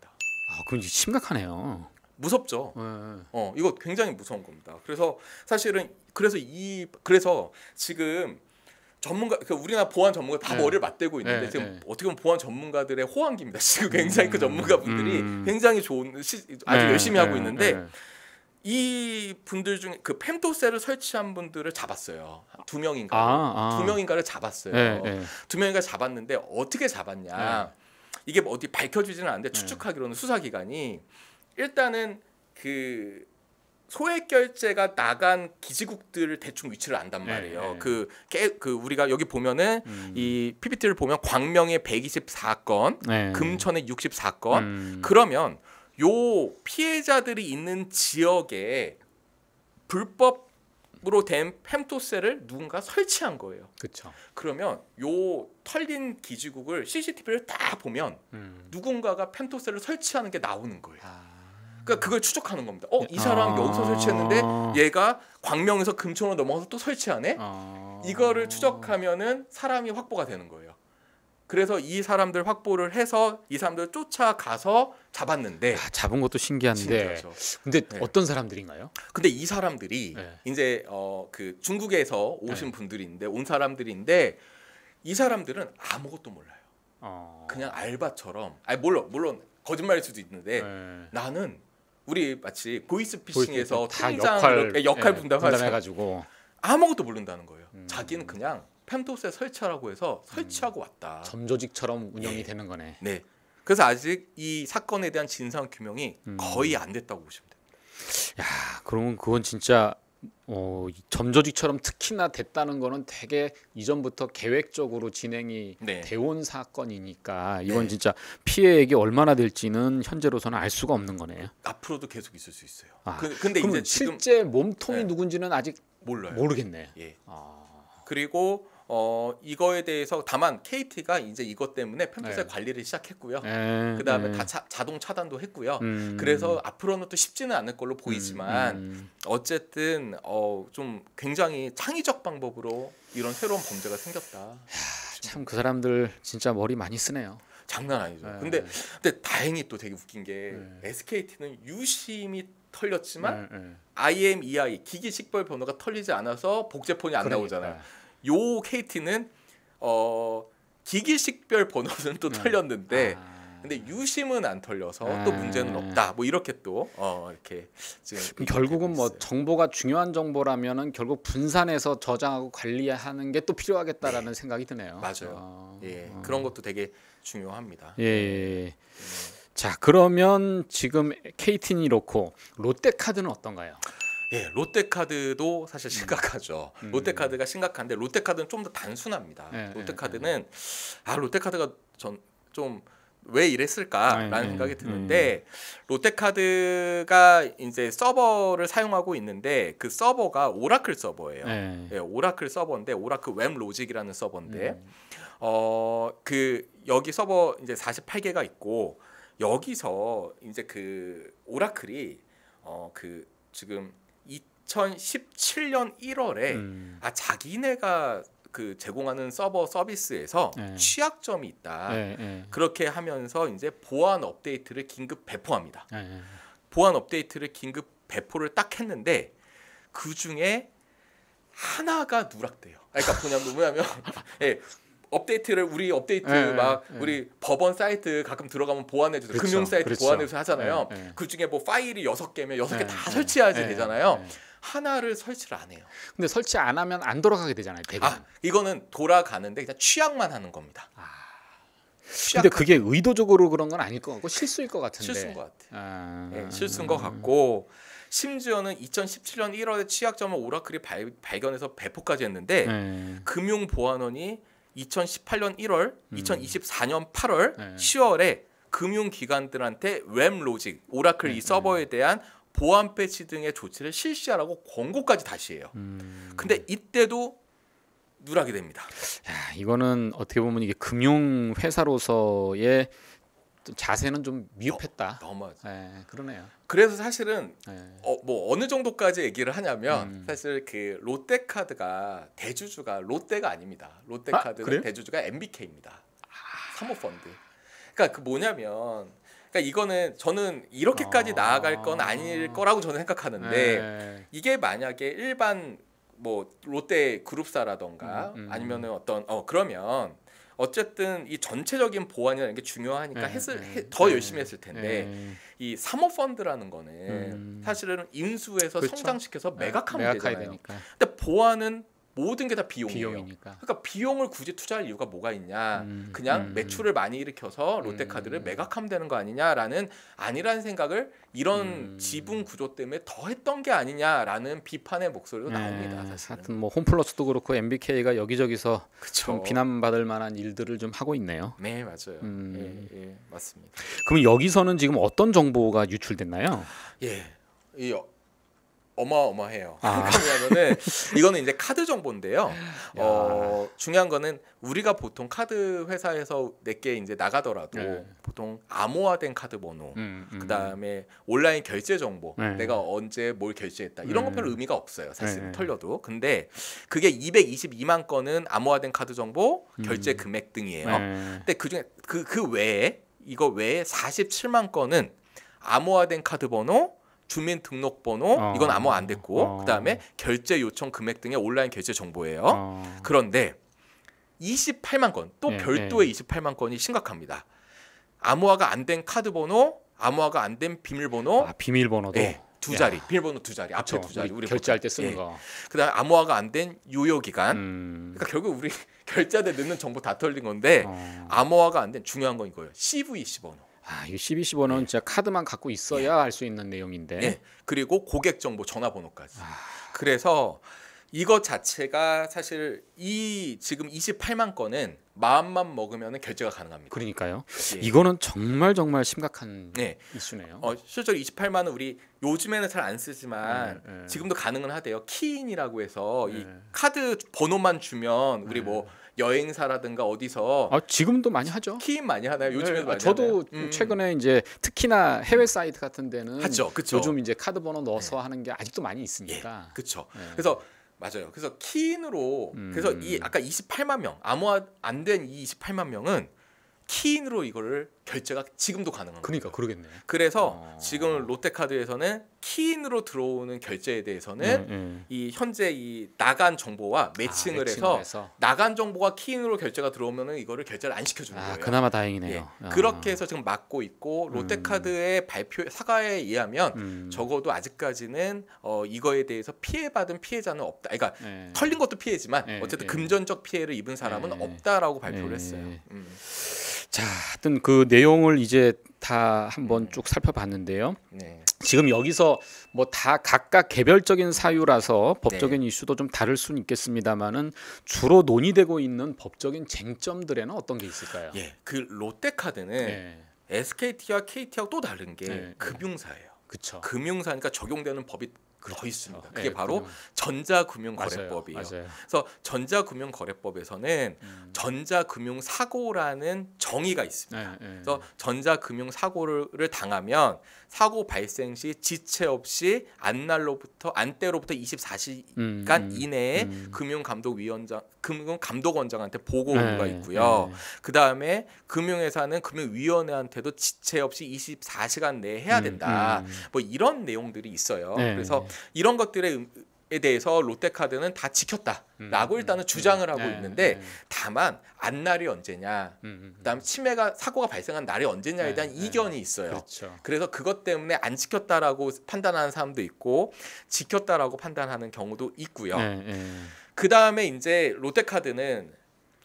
그건 심각하네요. 무섭죠. 이거 굉장히 무서운 겁니다. 그래서 사실은 그래서 지금 전문가, 우리나라 보안 전문가 다 머리를 맞대고 있는데 지금 어떻게 보면 보안 전문가들의 호황기입니다. 지금 굉장히 그 전문가분들이 굉장히 좋은 아주 열심히 하고 있는데 이 분들 중에 그 펜토셀을 설치한 분들을 잡았어요. 2명인가, 2명인가를 잡았어요. 2명인가 잡았는데 어떻게 잡았냐? 이게 어디 밝혀지지는 않는데 추측하기로는 수사기관이 일단은 그 소액결제가 나간 기지국들을 대충 위치를 안단 말이에요. 그 우리가 여기 보면은 이 PPT를 보면 광명에 124건, 금천에 64건. 그러면 요 피해자들이 있는 지역에 불법으로 된 펜토셀을 누군가 설치한 거예요. 그렇죠. 그러면 요 털린 기지국을 CCTV를 딱 보면 누군가가 펜토셀을 설치하는 게 나오는 거예요. 그러니까 그걸 추적하는 겁니다. 이 사람 여기서 설치했는데 얘가 광명에서 금천으로 넘어가서 또 설치하네. 이거를 추적하면은 사람이 확보가 되는 거예요. 그래서 이 사람들 확보를 해서 이 사람들 쫓아가서 잡았는데 잡은 것도 신기한데 근데 어떤 사람들인가요? 근데 이 사람들이 이제 그 중국에서 오신 분들인데 온 사람들인데 이 사람들은 아무것도 몰라요. 그냥 알바처럼 물론 거짓말일 수도 있는데 나는 우리 마치 보이스피싱에서 통장 역할 분담해가지고 아무것도 모른다는 거예요. 자기는 그냥 펜토셀 설치하라고 해서 설치하고 왔다. 점조직처럼 운영이 되는 거네. 네. 그래서 아직 이 사건에 대한 진상 규명이 거의 안 됐다고 보시면 됩니다. 야, 그러면 그건 진짜 점조직처럼 특히나 됐다는 거는 되게 이전부터 계획적으로 진행이 돼온 사건이니까 이건 진짜 피해액이 얼마나 될지는 현재로서는 알 수가 없는 거네요. 앞으로도 계속 있을 수 있어요. 근데 이제 실제 몸통이 누군지는 아직 모르겠네. 그리고 이거에 대해서 다만 KT가 이제 이것 때문에 펜토셀 관리를 시작했고요. 그다음에 다 자동 차단도 했고요. 그래서 앞으로는 또 쉽지는 않을 걸로 보이지만 어쨌든 좀 굉장히 창의적 방법으로 이런 새로운 범죄가 생겼다. 참 그 사람들 진짜 머리 많이 쓰네요. 장난 아니죠. 근데 다행히 또 되게 웃긴 게 SKT는 유심히 털렸지만 IMEI 기기 식별 번호가 털리지 않아서 복제폰이 안 나오잖아요. 요 KT는 기기 식별 번호는 또 털렸는데 근데 유심은 안 털려서 또 문제는 없다. 뭐 이렇게 또 이렇게 지금 결국은 뭐 정보가 중요한 정보라면은 결국 분산해서 저장하고 관리하는 게 또 필요하겠다라는 생각이 드네요. 맞아요. 그런 것도 되게 중요합니다. 자, 그러면 지금 KT는 이렇고 롯데카드는 어떤가요? 롯데카드도 사실 심각하죠. 롯데카드가 심각한데 롯데카드는 좀 더 단순합니다. 롯데카드는 롯데카드가 좀 왜 이랬을까라는 생각이 드는데 롯데카드가 이제 서버를 사용하고 있는데 그 서버가 오라클 서버예요. 오라클 서버인데 오라클 웹 로직이라는 서버인데 그 여기 서버 이제 48개가 있고 여기서 이제 그 오라클이 그 지금 2017년 1월에 자기네가 그 제공하는 서버 서비스에서 취약점이 있다. 그렇게 하면서 이제 보안 업데이트를 긴급 배포합니다. 보안 업데이트를 긴급 배포를 딱 했는데 그 중에 하나가 누락돼요. 그러니까 뭐냐면 예, 업데이트를 우리 업데이트 우리 법원 사이트 가끔 들어가면 보안해주세요. 그렇죠. 금융 사이트 그렇죠. 보안해주세요 하잖아요. 그 중에 뭐 파일이 6개면 6개 다 설치해야지 되잖아요. 하나를 설치를 안 해요. 근데 설치 안 하면 안 돌아가게 되잖아요. 대부분. 이거는 돌아가는데 그냥 취약만 하는 겁니다. 근데 그게 의도적으로 그런 건 아닐 것 같고 실수일 것 같은데. 실수인 것 같아요. 네, 실수인 것 같고 심지어는 2017년 1월에 취약점을 오라클이 발견해서 배포까지 했는데 금융보안원이 2018년 1월, 2024년 8월, 10월에 금융기관들한테 웹로직, 오라클 이 서버에 대한 보안 패치 등의 조치를 실시하라고 권고까지 다시 해요. 근데 이때도 누락이 됩니다. 야, 이거는 어떻게 보면 이게 금융 회사로서의 자세는 좀 미흡했다. 너무하죠. 그러네요. 그래서 사실은 뭐 어느 정도까지 얘기를 하냐면 사실 그 롯데카드가 대주주가 롯데가 아닙니다. 롯데카드는 대주주가 MBK입니다. 사모펀드. 그러니까 그 뭐냐면 그러니까 이거는 저는 이렇게까지 나아갈 건 아닐 거라고 저는 생각하는데 이게 만약에 일반 뭐 롯데 그룹사라던가 아니면은 어떤 그러면 어쨌든 이 전체적인 보안이라는 게 중요하니까 더 열심히 했을 텐데 이 사모펀드라는 거는 사실은 인수해서 그렇죠. 성장시켜서 매각하면 되잖아요. 되니까. 근데 보안은 모든 게 다 비용이에요. 비용이니까. 그러니까 비용을 굳이 투자할 이유가 뭐가 있냐? 그냥 매출을 많이 일으켜서 롯데카드를 매각하면 되는 거 아니냐라는 아니라는 생각을 이런 지분 구조 때문에 더 했던 게 아니냐라는 비판의 목소리도 나옵니다. 사실은. 하여튼 뭐 홈플러스도 그렇고 MBK가 여기저기서 그쵸. 좀 비난받을 만한 일들을 좀 하고 있네요. 네, 맞아요. 예, 맞습니다. 그럼 여기서는 지금 어떤 정보가 유출됐나요? 예, 어마어마해요. 왜냐하면은 이거는 이제 카드 정보인데요. 중요한 거는 우리가 보통 카드 회사에서 내게 이제 나가더라도 보통 암호화된 카드 번호, 그다음에 온라인 결제 정보, 내가 언제 뭘 결제했다 이런 건 별로 의미가 없어요. 사실 털려도. 근데 그게 222만 건은 암호화된 카드 정보, 결제 금액 등이에요. 근데 그중에 그 외에 이거 외에 47만 건은 암호화된 카드 번호, 주민등록번호 이건 암호화 안 됐고 그다음에 결제 요청 금액 등의 온라인 결제 정보예요. 그런데 28만 건 또 별도의 28만 건이 심각합니다. 암호화가 안 된 카드 번호, 암호화가 안 된 비밀번호, 비밀번호도 두 자리, 비밀번호 두 자리, 앞에 두 자리 우리 결제할 때 쓰는 거. 그다음에 암호화가 안 된 유효 기간. 그러니까 결국 우리 결제할 때 넣는 정보 다 털린 건데 암호화가 안 된 중요한 건 이거예요. CVC 번호. 이 CVC 번호는 진짜 카드만 갖고 있어야 알 수 있는 내용인데. 그리고 고객 정보, 전화번호까지. 그래서 이것 자체가 사실 이 지금 28만 건은 마음만 먹으면 결제가 가능합니다. 그러니까요. 이거는 정말 심각한 이슈네요. 실제로 28만은 우리 요즘에는 잘 안 쓰지만 지금도 가능은 하대요. 키인이라고 해서 이 카드 번호만 주면 우리 뭐 여행사라든가 어디서 지금도 많이 하죠. 키인 많이 하나요? 요즘에도 많이 저도 하나요? 최근에 이제 특히나 해외 사이트 같은 데는 하죠. 그쵸. 요즘 이제 카드 번호 넣어서 하는 게 아직도 많이 있으니까. 그렇죠. 그래서 맞아요. 그래서 키인으로 그래서 이 아까 28만 명 암호화 안 된 이 28만 명은 키인으로 이거를 결제가 지금도 가능한 그러니까 거예요. 그러겠네요. 그래서 지금 롯데카드에서는 키인으로 들어오는 결제에 대해서는 이 현재 이 나간 정보와 매칭을 해서 나간 정보가 키인으로 결제가 들어오면은 이거를 결제를 안 시켜주는 거예요. 그나마 다행이네요. 그렇게 해서 지금 막고 있고 롯데카드의 발표 사과에 의하면 적어도 아직까지는 이거에 대해서 피해받은 피해자는 없다. 그러니까 털린 것도 피해지만 어쨌든 금전적 피해를 입은 사람은 없다라고 발표를 했어요. 자, 하여튼 그 내용을 이제 다 한번 쭉 살펴봤는데요. 지금 여기서 뭐 다 각각 개별적인 사유라서 법적인 이슈도 좀 다를 수는 있겠습니다만은 주로 논의되고 있는 법적인 쟁점들에는 어떤 게 있을까요? 그 롯데카드는 SKT와 KT하고 또 다른 게 금융사예요. 그렇죠. 금융사니까 적용되는 법이 더 있습니다. 그게 바로 전자금융거래법이에요. 그래서 전자금융거래법에서는 전자금융사고라는 정의가 있습니다. 그래서 전자금융사고를 당하면 사고 발생 시 지체 없이 안때로부터 24시간 이내에 금융감독원장한테 보고 의무가 있고요. 그 다음에 금융회사는 금융위원회한테도 지체 없이 24시간 내에 해야 된다. 뭐 이런 내용들이 있어요. 그래서 이런 것들에 대해서 롯데카드는 다 지켰다라고 일단은 주장을 하고 있는데 다만 안날이 언제냐, 그다음 사고가 발생한 날이 언제냐에 대한 이견이 있어요. 그렇죠. 그래서 그것 때문에 안 지켰다라고 판단하는 사람도 있고 지켰다라고 판단하는 경우도 있고요. 그 다음에 이제 롯데카드는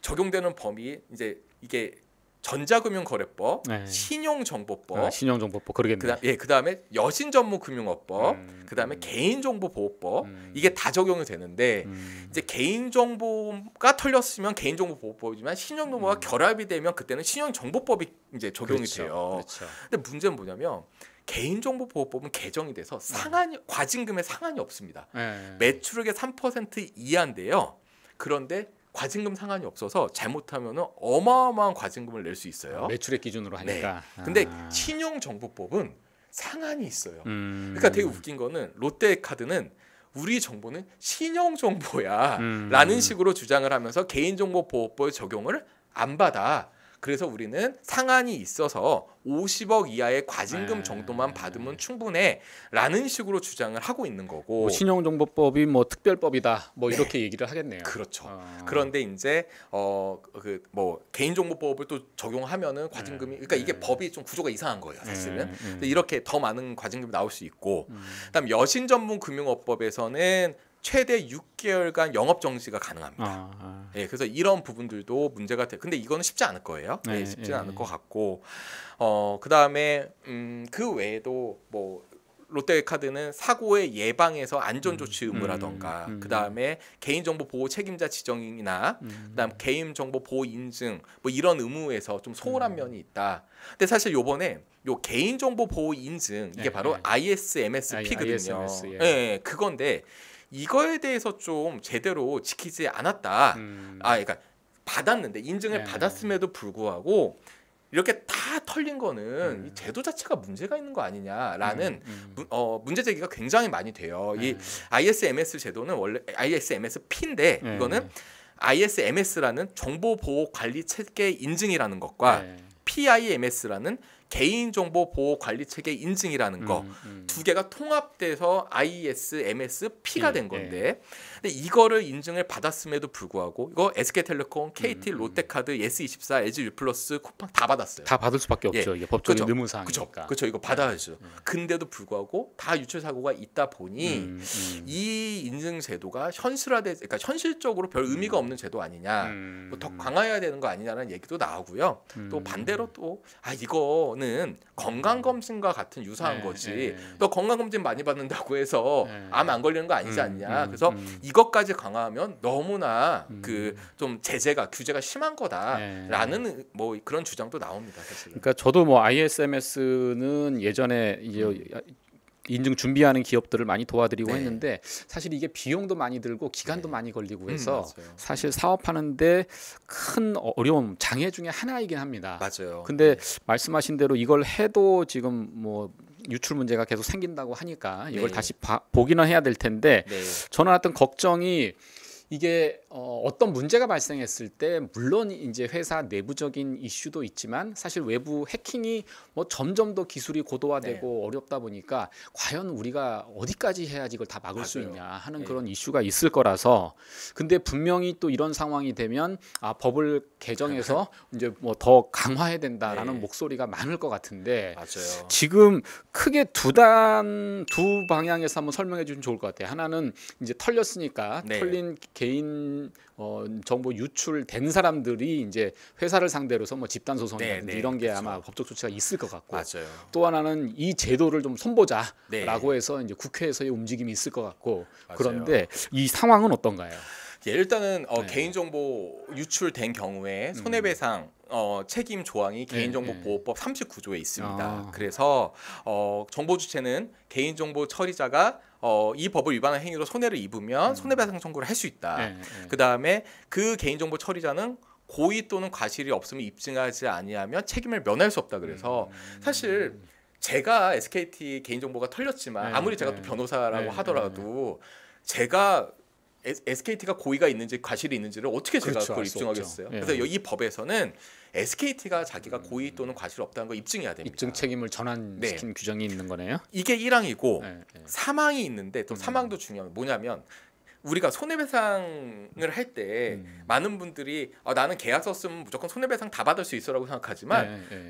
적용되는 범위 이제 이게 전자금융거래법, 신용정보법, 신용정보법 그러겠네요. 그다음에 여신전문금융업법, 그다음에 개인정보보호법 이게 다 적용이 되는데 이제 개인정보가 털렸으면 개인정보보호법이지만 신용정보가 결합이 되면 그때는 신용정보법이 이제 적용이 돼요. 근데 문제는 뭐냐면 개인정보보호법은 개정이 돼서 과징금에 상한이 없습니다. 매출액의 3% 이하인데요. 그런데 과징금 상한이 없어서 잘못하면 어마어마한 과징금을 낼 수 있어요. 매출액 기준으로 하니까. 근데 신용정보법은 상한이 있어요. 그러니까 되게 웃긴 거는 롯데카드는 우리 정보는 신용정보야 라는 식으로 주장을 하면서 개인정보보호법 적용을 안 받아. 그래서 우리는 상한이 있어서 50억 이하의 과징금 정도만 받으면 충분해 라는 식으로 주장을 하고 있는 거고, 뭐 신용정보법이 뭐 특별법이다 뭐 이렇게 얘기를 하겠네요. 그렇죠. 그런데 이제 뭐 개인정보법을 또 적용하면은 과징금이 그러니까 이게 법이 좀 구조가 이상한 거예요 사실은. 이렇게 더 많은 과징금이 나올 수 있고, 그다음 여신전문금융업법에서는 최대 6개월간 영업 정지가 가능합니다. 그래서 이런 부분들도 문제가 돼. 근데 이거는 쉽지 않을 거예요. 쉽지 않을 것 같고, 그다음에 그 외에도 뭐 롯데카드는 사고의 예방에서 안전조치 의무라던가, 그다음에 개인정보 보호 책임자 지정이나 그다음 개인정보 보호 인증 뭐 이런 의무에서 좀 소홀한 면이 있다. 근데 사실 요번에 요 개인정보 보호 인증 이게 바로 ISMSP거든요. 그건데 이거에 대해서 좀 제대로 지키지 않았다. 그러니까 받았는데 인증을 받았음에도 불구하고 이렇게 다 털린 거는 이 제도 자체가 문제가 있는 거 아니냐라는 문제 제기가 굉장히 많이 돼요. 이 ISMS 제도는 원래 ISMSP인데 이거는 ISMS라는 정보보호관리체계 인증이라는 것과 PIMS라는 개인정보보호관리체계 인증이라는 거 두 개가 통합돼서 ISMSP가 된 건데, 근데 이거를 인증을 받았음에도 불구하고 이거 SK텔레콤, KT, 롯데카드, 예스24, LG U+, 쿠팡 다 받았어요. 다 받을 수밖에 없죠. 이게 법적인 의무사항이니까. 그렇죠. 이거 받아야죠. 근데도 불구하고 다 유출 사고가 있다 보니 이 인증 제도가 그러니까 현실적으로 별 의미가 없는 제도 아니냐, 뭐 더 강화해야 되는 거 아니냐는 얘기도 나오고요. 또 반대로 또 이거는 건강검진과 같은 유사한 거지. 너 건강검진 많이 받는다고 해서 암 안 걸리는 거 아니지 않냐. 그래서 이것까지 강화하면 너무나 그 좀 규제가 심한 거다라는 뭐 그런 주장도 나옵니다. 사실은. 그러니까 저도 뭐 ISMS는 예전에 이제 인증 준비하는 기업들을 많이 도와드리고 했는데 사실 이게 비용도 많이 들고 기간도 많이 걸리고 해서 사실 사업하는데 큰 어려움, 장애 중에 하나이긴 합니다. 맞아요. 근데 말씀하신 대로 이걸 해도 지금 뭐 유출 문제가 계속 생긴다고 하니까 이걸 다시 보기는 해야 될 텐데 저는 하여튼 걱정이 이게 어떤 문제가 발생했을 때 물론 이제 회사 내부적인 이슈도 있지만 사실 외부 해킹이 뭐 점점 더 기술이 고도화되고 어렵다 보니까 과연 우리가 어디까지 해야지 이걸 다 막을 수 있냐 하는 그런 이슈가 있을 거라서, 근데 분명히 또 이런 상황이 되면 법을 개정해서 이제 뭐 더 강화해야 된다라는 목소리가 많을 것 같은데 지금 크게 두 방향에서 한번 설명해 주시면 좋을 것 같아요. 하나는 이제 털렸으니까 털린 개인 정보 유출된 사람들이 이제 회사를 상대로서 뭐 집단 소송이라든지 이런 게 아마 법적 조치가 있을 것 같고, 또 하나는 이 제도를 좀 손보자라고 해서 이제 국회에서의 움직임이 있을 것 같고, 그런데 이 상황은 어떤가요? 일단은 개인정보 유출된 경우에 손해배상 책임 조항이 개인정보보호법 39조에 있습니다. 그래서 정보 주체는 개인정보 처리자가 이 법을 위반한 행위로 손해를 입으면 손해배상 청구를 할 수 있다. 그 다음에 그 개인정보 처리자는 고의 또는 과실이 없음을 입증하지 아니하면 책임을 면할 수 없다. 그래서 사실 제가 SKT 개인정보가 털렸지만 아무리 제가 또 변호사라고 하더라도 제가 SKT가 고의가 있는지 과실이 있는지를 어떻게 제가 그렇죠, 그걸 입증하겠어요? 그래서 이 법에서는 SKT가 자기가 고의 또는 과실이 없다는 걸 입증해야 됩니다. 입증 책임을 전환시키는 규정이 있는 거네요. 이게 1항이고 사망이 있는데 또 사망도 중요한 뭐냐면 우리가 손해배상을 할 때 많은 분들이 나는 계약서 쓰면 무조건 손해배상 다 받을 수 있어라고 생각하지만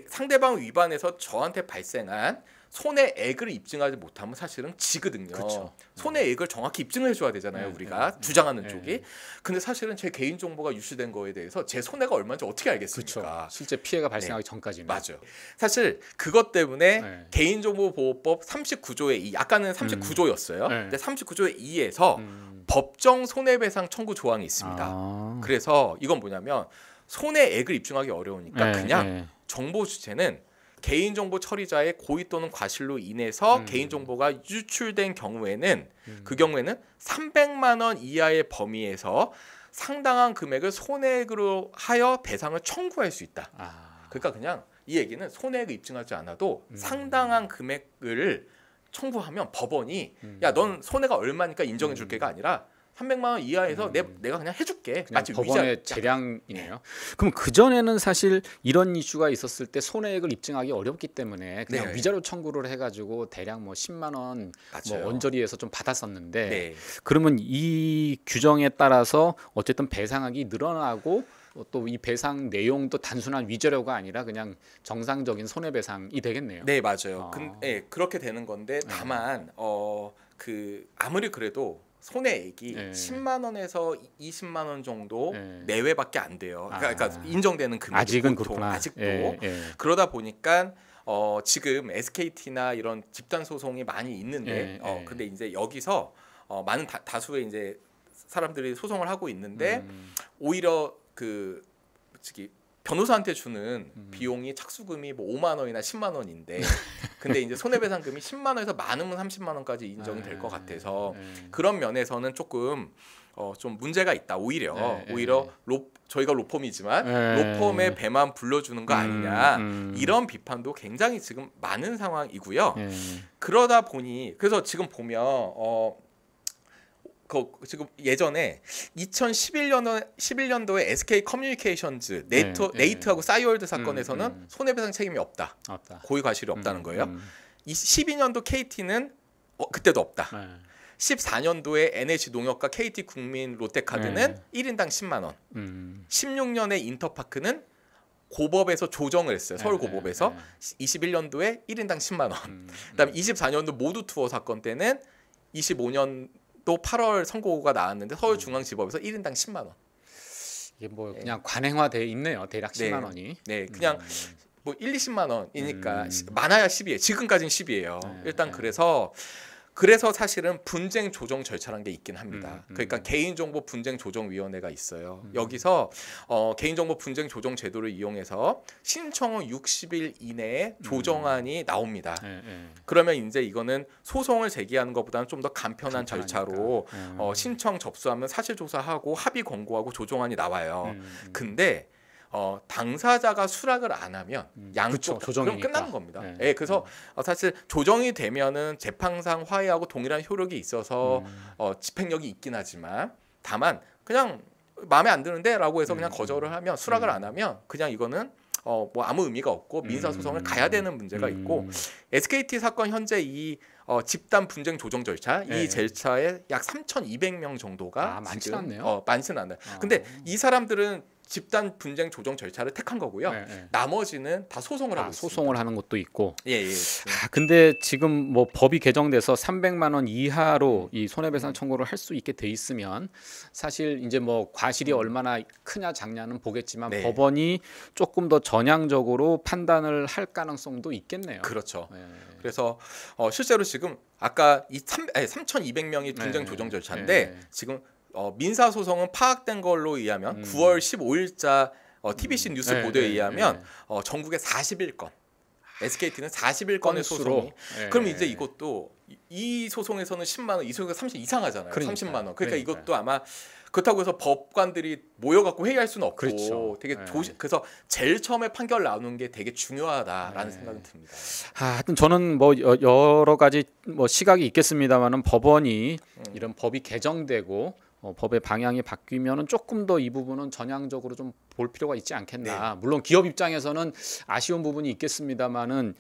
상대방 위반해서 저한테 발생한 손해액을 입증하지 못하면 사실은 지거든요. 그렇죠. 손해액을 정확히 입증을 해줘야 되잖아요. 우리가 주장하는 쪽이. 근데 사실은 제 개인정보가 유출된 거에 대해서 제 손해가 얼마인지 어떻게 알겠습니까? 그렇죠. 실제 피해가 발생하기 전까지는. 맞아요. 사실 그것 때문에 개인정보보호법 39조의 2, 아까는 39조였어요. 근데 39조의 2에서 법정 손해배상 청구 조항이 있습니다. 그래서 이건 뭐냐면 손해액을 입증하기 어려우니까 그냥 정보 주체는 개인정보 처리자의 고의 또는 과실로 인해서 개인정보가 유출된 경우에는 그 경우에는 300만 원 이하의 범위에서 상당한 금액을 손해액으로 하여 배상을 청구할 수 있다. 그러니까 그냥 이 얘기는 손해액을 입증하지 않아도 상당한 금액을 청구하면 법원이 야, 넌 손해가 얼마니까 인정해 줄 게가 아니라 300만 원 이하에서 내가 그냥 해줄게. 그냥 법원의 재량이네요. 그럼 그 전에는 사실 이런 이슈가 있었을 때 손해액을 입증하기 어렵기 때문에 그냥 위자료 청구를 해가지고 대략 뭐 10만 원 뭐 언저리에서 좀 받았었는데 그러면 이 규정에 따라서 어쨌든 배상액이 늘어나고 또 이 배상 내용도 단순한 위자료가 아니라 그냥 정상적인 손해배상이 되겠네요. 네, 맞아요. 그렇게 되는 건데 다만 아무리 그래도 손해액이 10만 원에서 20만 원 정도 내외밖에 안 돼요. 그러니까 인정되는 금액이 아직은 보통 그렇구나. 아직도 그러다 보니까 지금 SKT나 이런 집단 소송이 많이 있는데 근데 이제 여기서 많은 다수의 이제 사람들이 소송을 하고 있는데 오히려 변호사한테 주는 비용이 착수금이 뭐 5만 원이나 10만 원인데 근데 이제 손해배상금이 10만 원에서 많으면 30만 원까지 인정이 될 것 같아서 그런 면에서는 조금 좀 문제가 있다. 오히려 저희가 로펌이지만 로펌의 배만 불러주는 거 아니냐 이런 비판도 굉장히 지금 많은 상황이고요. 그러다 보니 그래서 지금 보면 지금 예전에 2011년도에 SK 커뮤니케이션즈 네이트하고 싸이월드 사건에서는 손해배상 책임이 없다. 고의 과실이 없다는 거예요. 12년도 KT는 그때도 없다. 14년도에 NH 농협과 KT 국민 롯데카드는 1인당 10만 원. 16년에 인터파크는 고법에서 조정을 했어요. 서울 고법에서 21년도에 1인당 10만 원. 그다음에 24년도 모두 투어 사건 때는 25년도 8월 선고가 나왔는데 서울중앙지법에서 1인당 10만 원. 이게 뭐 그냥 관행화돼 있네요. 대략 10만 원이. 네, 그냥 뭐 1, 20만 원이니까 많아야 10이에요. 지금까지는 10이에요. 일단 그래서 사실은 분쟁 조정 절차라는 게 있긴 합니다. 그러니까 개인정보 분쟁 조정 위원회가 있어요. 여기서 개인정보 분쟁 조정 제도를 이용해서 신청 후 60일 이내에 조정안이 나옵니다. 그러면 이제 이거는 소송을 제기하는 것보다는 좀 더 간편한 절차로 신청 접수하면 사실 조사하고 합의 권고하고 조정안이 나와요. 근데 당사자가 수락을 안 하면 양쪽 그럼 끝나는 겁니다. 그래서 사실 조정이 되면은 재판상 화해하고 동일한 효력이 있어서 집행력이 있긴 하지만 다만 그냥 마음에 안 드는데라고 해서 그냥 거절을 하면 수락을 안 하면 그냥 이거는 뭐 아무 의미가 없고 민사 소송을 가야 되는 문제가 있고 SKT 사건 현재 이 집단 분쟁 조정 절차 이 절차에 약 3,200명 정도가 많지는 않네요. 많지는 않아요. 근데 이 사람들은 집단 분쟁 조정 절차를 택한 거고요. 나머지는 다 소송을 하고 있습니다. 소송을 하는 것도 있고. 예. 근데 지금 뭐 법이 개정돼서 300만 원 이하로 이 손해배상 청구를 할 수 있게 돼 있으면 사실 이제 뭐 과실이 얼마나 크냐 작냐는 보겠지만 법원이 조금 더 전향적으로 판단을 할 가능성도 있겠네요. 그렇죠. 그래서 실제로 지금 아까 이 3,200명이 분쟁 조정 절차인데 지금 민사 소송은 파악된 걸로 의하면 9월 15일자 TBC 뉴스 보도에 의하면 전국에 41건, SKT는 41건의 소송이. 그럼 이제 이것도 이 소송에서는 10만 원, 이 소송에서 30 이상하잖아요. 30만 원. 그러니까 이것도 아마 그렇다고 해서 법관들이 모여갖고 회의할 수는 없고 그렇죠. 되게 그래서 제일 처음에 판결 나오는 게 되게 중요하다라는 생각이 듭니다. 하여튼 저는 뭐 여러 가지 뭐 시각이 있겠습니다만은 법원이 이런 법이 개정되고 법의 방향이 바뀌면은 조금 더 이 부분은 전향적으로 좀 볼 필요가 있지 않겠나. 네. 물론 기업 입장에서는 아쉬운 부분이 있겠습니다만은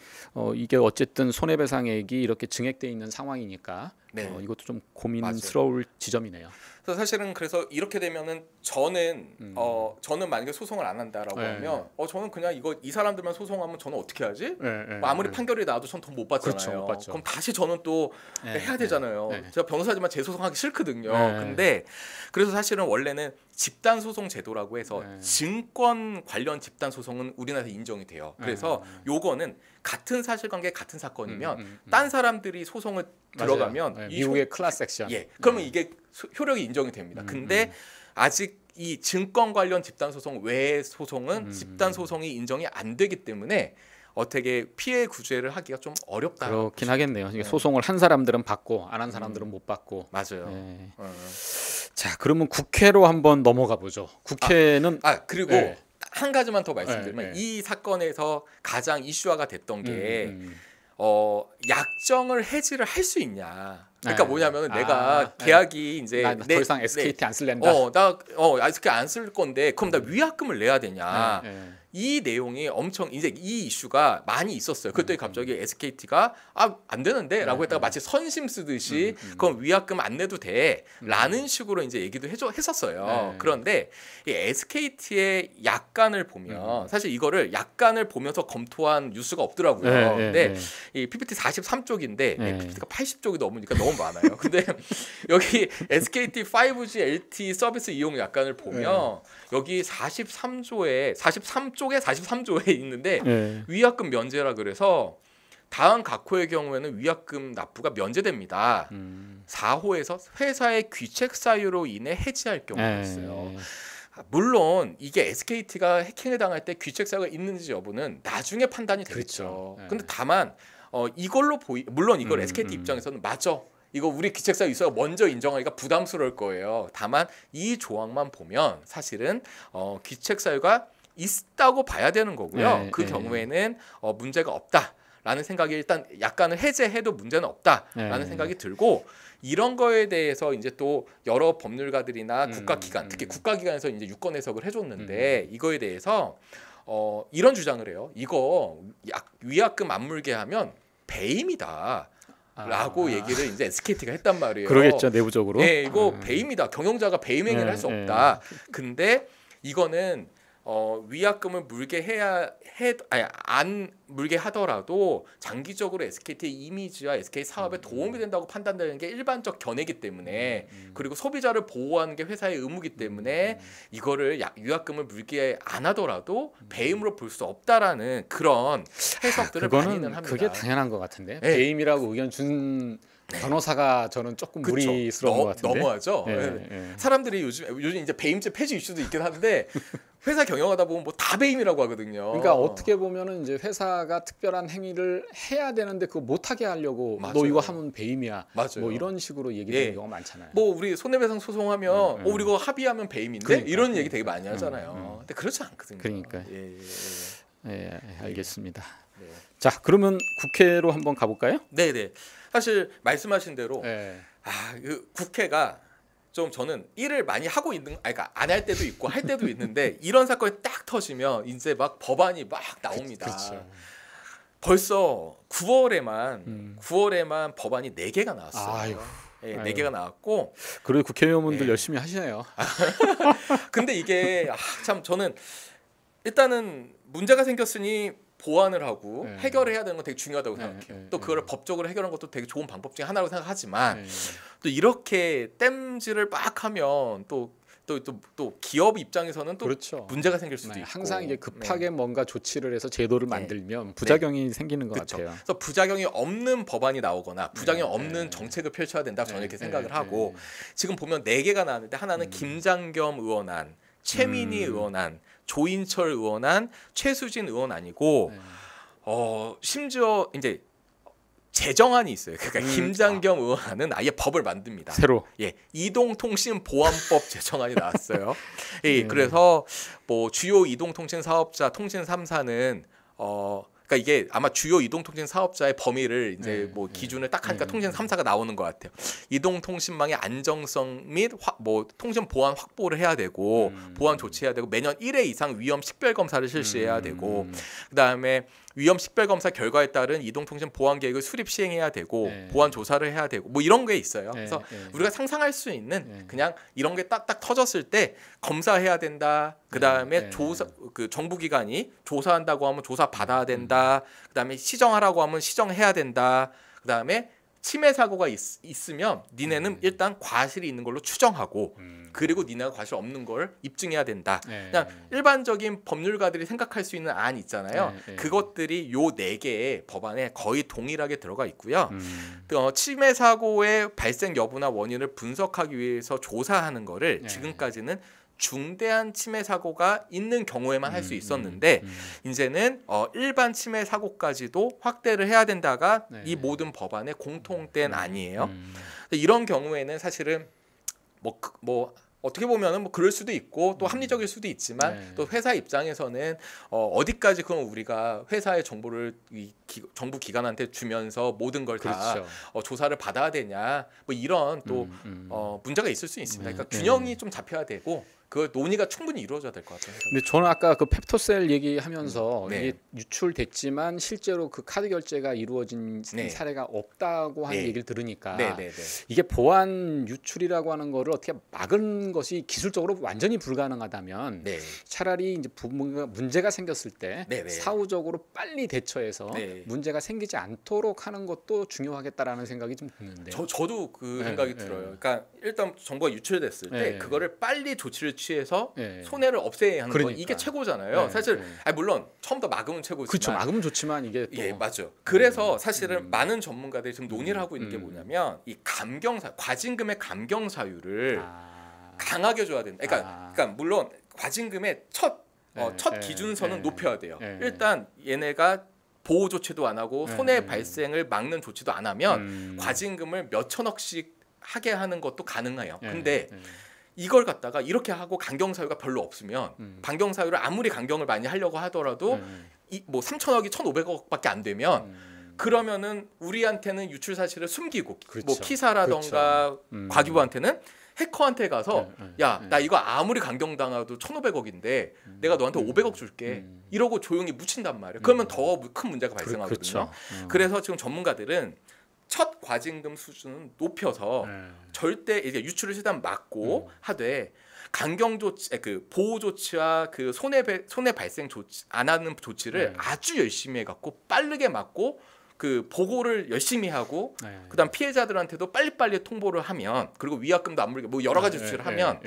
이게 어쨌든 손해배상액이 이렇게 증액돼 있는 상황이니까 이것도 좀 고민스러울 맞아요. 지점이네요. 그래서 사실은 그래서 이렇게 되면은 저는 만약에 소송을 안 한다라고 하면 저는 그냥 이 사람들만 소송하면 저는 어떻게 하지? 아무리 판결이 나와도 전 돈 못 받잖아요. 그렇죠, 못 받죠. 그럼 다시 저는 또 해야 되잖아요. 제가 변호사지만 재소송하기 싫거든요. 근데 그래서 사실은 원래는 집단 소송 제도라고 해서 증권 관련 집단 소송은 우리나라에서 인정이 돼요. 그래서 요거는 같은 사실관계 같은 사건이면 딴 사람들이 소송을 들어가면 미국의 클래스 액션. 그러면 이게 효력이 인정이 됩니다. 근데 아직 이 증권 관련 집단 소송 외의 소송은 집단 소송이 인정이 안 되기 때문에 어떻게 피해 구제를 하기가 좀 어렵다. 그렇긴 하겠네요. 소송을 한 사람들은 받고 안 한 사람들은 못 받고. 맞아요. 자, 그러면 국회로 한번 넘어가 보죠. 국회는 그리고 한 가지만 더 말씀드리면 이 사건에서 가장 이슈화가 됐던 게 약정을 해지를 할 수 있냐. 그러니까 뭐냐면은 내가 계약이 이제 더 이상 SKT 안 쓸랜다. 나 SKT 안 쓸 건데 그럼 나 위약금을 내야 되냐. 이 내용이 엄청 이제 이 이슈가 많이 있었어요. 그때 갑자기 SKT가 안 되는데라고 했다가 마치 선심 쓰듯이 그럼 위약금 안 내도 돼라는 식으로 이제 얘기도 했었어요. 그런데 이 SKT의 약관을 보면 사실 이거를 약관을 보면서 검토한 뉴스가 없더라고요. 근데 이 PPT 43쪽인데 PPT가 80쪽이 넘으니까 너무 많아요. 근데 여기 SKT 5G LTE 서비스 이용 약관을 보면 여기 43쪽에 43조에 있는데 위약금 면제라 그래서 다음 각호의 경우에는 위약금 납부가 면제됩니다. 4호에서 회사의 귀책 사유로 인해 해지할 경우였어요. 물론 이게 SKT가 해킹을 당할 때 귀책 사유가 있는지 여부는 나중에 판단이 되겠죠. 근데 다만 이걸로 물론 이걸 SKT 입장에서는 맞아. 이거 우리 귀책사유 있어요. 먼저 인정하기가 부담스러울 거예요. 다만 이 조항만 보면 사실은 귀책사유가 있다고 봐야 되는 거고요. 그 경우에는 문제가 없다라는 생각이 일단 약간은 해제해도 문제는 없다라는 생각이 들고 이런 거에 대해서 이제 또 여러 법률가들이나 국가기관 특히 국가기관에서 이제 유권 해석을 해줬는데 이거에 대해서 이런 주장을 해요. 이거 위약금 안 물게 하면 배임이다. 라고 얘기를 이제 SKT가 했단 말이에요. 그러겠죠, 내부적으로. 이거 배임이다. 경영자가 배임 행위를 할 수 없다. 근데 이거는 위약금을 물게 안 물게 하더라도 장기적으로 SKT의 이미지와 SK 사업에 도움이 된다고 판단되는 게 일반적 견해이기 때문에 그리고 소비자를 보호하는 게 회사의 의무이기 때문에 이거를 위약금을 물게 안 하더라도 배임으로 볼 수 없다라는 그런 해석들을 많이는 합니다. 그게 당연한 것 같은데 배임이라고 의견 준 변호사가 저는 조금 무리스러운 것 같은데. 너무하죠. 사람들이 요즘 이제 배임죄 폐지 이슈도 있긴 한데 회사 경영하다 보면 뭐 다 배임이라고 하거든요. 그러니까 어떻게 보면은 이제 회사가 특별한 행위를 해야 되는데 그거 못하게 하려고 너 이거 하면 배임이야. 뭐 이런 식으로 얘기되는 경우가 많잖아요. 뭐 우리 손해배상 소송하면 우리 이거 합의하면 배임인데 이런 얘기 되게 많이 하잖아요. 근데 그렇지 않거든요. 그러니까. 알겠습니다. 자, 그러면 국회로 한번 가볼까요? 네네. 사실 말씀하신 대로 그 국회가 좀 저는 일을 많이 하고 있는, 그러니까 안 할 때도 있고 할 때도 있는데 이런 사건이 딱 터지면 이제 막 법안이 막 나옵니다. 그렇죠. 벌써 9월에만 법안이 4개가 나왔어요. 아이고. 4개가 나왔고. 그래도 국회의원분들 열심히 하시네요. 근데 이게 참 저는 일단은 문제가 생겼으니 보완을 하고 해결을 해야 되는 건 되게 중요하다고 생각해요. 또 그걸 법적으로 해결하는 것도 되게 좋은 방법 중에 하나라고 생각하지만 또 이렇게 땜질을 막 하면 또 또 기업 입장에서는 또 그렇죠. 문제가 생길 수도 네, 있고 항상 이제 급하게 뭔가 조치를 해서 제도를 만들면 네. 부작용이 생기는 것 그렇죠. 같아요. 그래서 부작용이 없는 법안이 나오거나 부작용이 네. 없는 정책을 펼쳐야 된다 저는 이렇게 생각을 하고 네. 지금 보면 4개가 나왔는데 하나는 김장겸 의원안, 최민희 의원안, 조인철 의원안, 최수진 의원안이고 심지어 이제 재정안이 있어요. 그러니까 김장겸 의원안은 아예 법을 만듭니다. 새로. 예, 이동통신보안법 제정안이 나왔어요. 예, 그래서 뭐 주요 이동통신 사업자 통신 3사는 그러니까 이게 아마 주요 이동통신 사업자의 범위를 이제 뭐 기준을 딱 하니까 통신 3사가 나오는 것 같아요. 이동통신망의 안정성 및 뭐 통신 보안 확보를 해야 되고 보안 조치해야 되고 매년 1회 이상 위험 식별 검사를 실시해야 되고 그다음에 위험 식별 검사 결과에 따른 이동통신 보안 계획을 수립 시행해야 되고 보안 조사를 해야 되고 뭐 이런 게 있어요. 그래서 우리가 상상할 수 있는 그냥 이런 게 딱딱 터졌을 때 검사해야 된다. 그다음에 조사 그 정부 기관이 조사한다고 하면 조사 받아야 된다. 그다음에 시정하라고 하면 시정해야 된다. 그다음에 침해 사고가 있으면 니네는 일단 과실이 있는 걸로 추정하고 그리고 니네가 과실 없는 걸 입증해야 된다. 그냥 일반적인 법률가들이 생각할 수 있는 안 있잖아요. 그것들이 요 4개의 법안에 거의 동일하게 들어가 있고요. 침해 사고의 발생 여부나 원인을 분석하기 위해서 조사하는 거를 지금까지는 중대한 침해 사고가 있는 경우에만 할 수 있었는데 이제는 일반 침해 사고까지도 확대를 해야 된다가 이 모든 법안의 공통된 안이에요. 이런 경우에는 사실은 뭐 어떻게 보면은 뭐 그럴 수도 있고 또 합리적일 수도 있지만 또 회사 입장에서는 어디까지 그럼 우리가 회사의 정보를 정부 기관한테 주면서 모든 걸 다 조사를 받아야 되냐 뭐 이런 또 문제가 있을 수 있습니다. 그러니까 균형이 좀 잡혀야 되고 그 논의가 충분히 이루어져야 될 것 같아요. 근데 저는 아까 그 펩토셀 얘기하면서 이게 유출됐지만 실제로 그 카드 결제가 이루어진 사례가 없다고 하는 얘기를 들으니까 이게 보안 유출이라고 하는 거를 어떻게 막은 것이 기술적으로 완전히 불가능하다면 차라리 이제 문제가 생겼을 때 사후적으로 빨리 대처해서 문제가 생기지 않도록 하는 것도 중요하겠다라는 생각이 좀 드는데. 저도 그 생각이 들어요. 그러니까 일단 정보가 유출됐을 때 그거를 빨리 조치를 취해서 손해를 없애야 하는 거 이게 최고잖아요. 사실 물론 처음부터 막으면 최고지만 그렇죠. 막으면 좋지만 이게 또 맞죠. 그래서 사실은 많은 전문가들이 지금 논의를 하고 있는 게 뭐냐면 이 과징금의 감경 사유를 강하게 줘야 된다. 그러니까 물론 과징금의 첫 기준선은 높여야 돼요. 일단 얘네가 보호 조치도 안 하고 손해 발생을 막는 조치도 안 하면 과징금을 몇 천억씩 하게 하는 것도 가능해요. 근데 이걸 갖다가 이렇게 하고 강경 사유가 별로 없으면 반경 사유를 아무리 강경을 많이 하려고 하더라도 뭐 3천억이 1,500억밖에 안 되면 그러면은 우리한테는 유출 사실을 숨기고 뭐 키사라던가 과기부한테는 해커한테 가서 야, 나 이거 아무리 강경당해도 1,500억인데 내가 너한테 500억 줄게 이러고 조용히 묻힌단 말이에요. 그러면 더 큰 문제가 발생하거든요. 그래서 지금 전문가들은 첫 과징금 수준은 높여서 절대 이제 유출을 최대한 막고 하되 강경 조치, 그 보호 조치와 그 손해 발생 조치 안 하는 조치를 아주 열심히 해갖고 빠르게 막고 그 보고를 열심히 하고 그다음 피해자들한테도 빨리빨리 통보를 하면 그리고 위약금도 안 물게 뭐 여러 가지 조치를 하면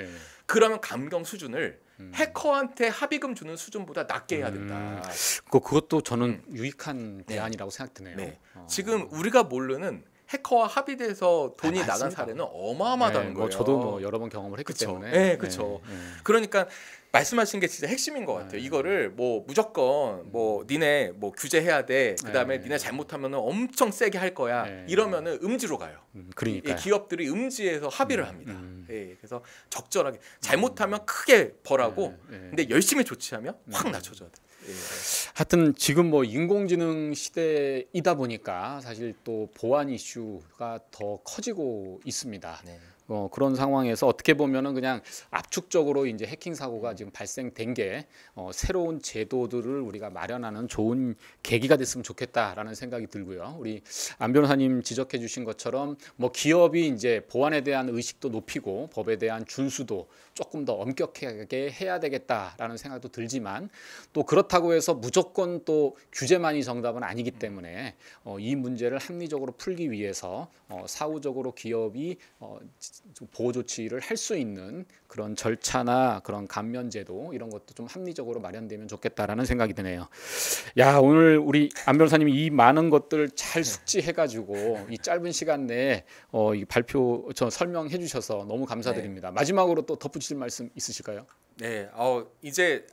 그러면 감경 수준을 해커한테 합의금 주는 수준보다 낮게 해야 된다. 그것도 저는 유익한 대안이라고 생각드네요. 지금 우리가 모르는 해커와 합의돼서 돈이 나간 사례는 어마어마하다는 거예요. 저도 뭐 여러 번 경험을 했기 때문에. 네, 그렇죠. 그러니까 말씀하신 게 진짜 핵심인 것 같아요. 이거를 뭐 무조건 뭐 니네 뭐 규제해야 돼. 그다음에 니네 잘못하면은 엄청 세게 할 거야. 이러면은 음지로 가요. 그러니까 기업들이 음지에서 합의를 합니다. 그래서 적절하게 잘못하면 크게 벌하고, 근데 열심히 조치하면 확 낮춰줘야 돼. 하여튼 지금 뭐 인공지능 시대이다 보니까 사실 또 보안 이슈가 더 커지고 있습니다. 그런 상황에서 어떻게 보면은 그냥 압축적으로 이제 해킹 사고가 지금 발생된 게 새로운 제도들을 우리가 마련하는 좋은 계기가 됐으면 좋겠다라는 생각이 들고요. 우리 안 변호사님 지적해 주신 것처럼 뭐 기업이 이제 보안에 대한 의식도 높이고 법에 대한 준수도 조금 더 엄격하게 해야 되겠다라는 생각도 들지만 또 그렇다고 해서 무조건 또 규제만이 정답은 아니기 때문에 이 문제를 합리적으로 풀기 위해서 사후적으로 기업이 보호 조치를 할 수 있는 그런 절차나 그런 감면제도 이런 것도 좀 합리적으로 마련되면 좋겠다라는 생각이 드네요. 야, 오늘 우리 안 변호사님이 이 많은 것들 잘 숙지해가지고 이 짧은 시간 내에 이 발표 설명해 주셔서 너무 감사드립니다. 마지막으로 또 덧붙일 말씀 있으실까요? 네, 이제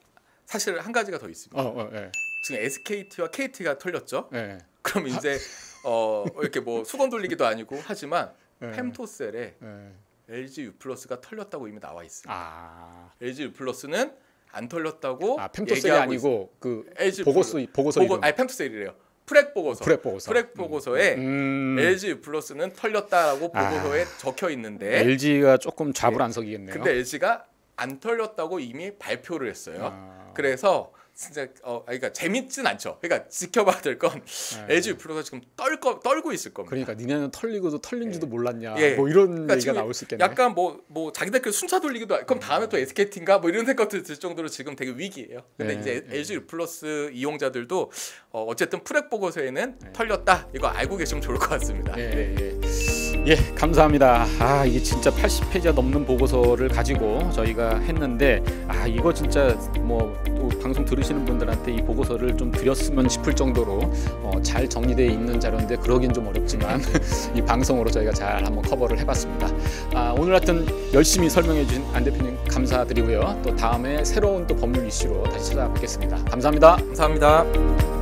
사실 한 가지가 더 있습니다. 네. 지금 SKT와 KT가 털렸죠. 네. 그럼 이제 이렇게 뭐 수건 돌리기도 아니고 하지만 펜토셀에 LG U+가 털렸다고 이미 나와 있어요. LG U+는 안 털렸다고 펜토셀이 아니고 그 LG 보고서 이름. 아니 펜토셀이래요. 프렉 보고서에 LG U+는 털렸다라고 보고서에 적혀 있는데 LG가 조금 잡을안석이겠네요. 근데 LG가 안 털렸다고 이미 발표를 했어요. 그래서 진짜 그러니까 재밌진 않죠. 그러니까 지켜봐야 될 건 LG U+가 지금 떨고 있을 겁니다. 그러니까 니네는 털리고도 털린지도 몰랐냐. 뭐 이런 그러니까 얘기가 나올 수 있겠네. 약간 뭐 자기들끼리 순차 돌리기도 그럼 다음에 또 SKT인가 뭐 이런 생각도 들 정도로 지금 되게 위기예요. 근데 이제 LG U+ 이용자들도 어쨌든 프렉 보고서에는 털렸다. 이거 알고 계시면 좋을 것 같습니다. 예, 감사합니다. 이게 진짜 80페이지가 넘는 보고서를 가지고 저희가 했는데 이거 진짜 뭐 또 방송 들으시는 분들한테 이 보고서를 좀 드렸으면 싶을 정도로 잘 정리되어 있는 자료인데 그러긴 좀 어렵지만 이 방송으로 저희가 잘 한번 커버를 해봤습니다. 오늘 하여튼 열심히 설명해 주신 안 대표님 감사드리고요. 또 다음에 새로운 또 법률 이슈로 다시 찾아뵙겠습니다. 감사합니다. 감사합니다.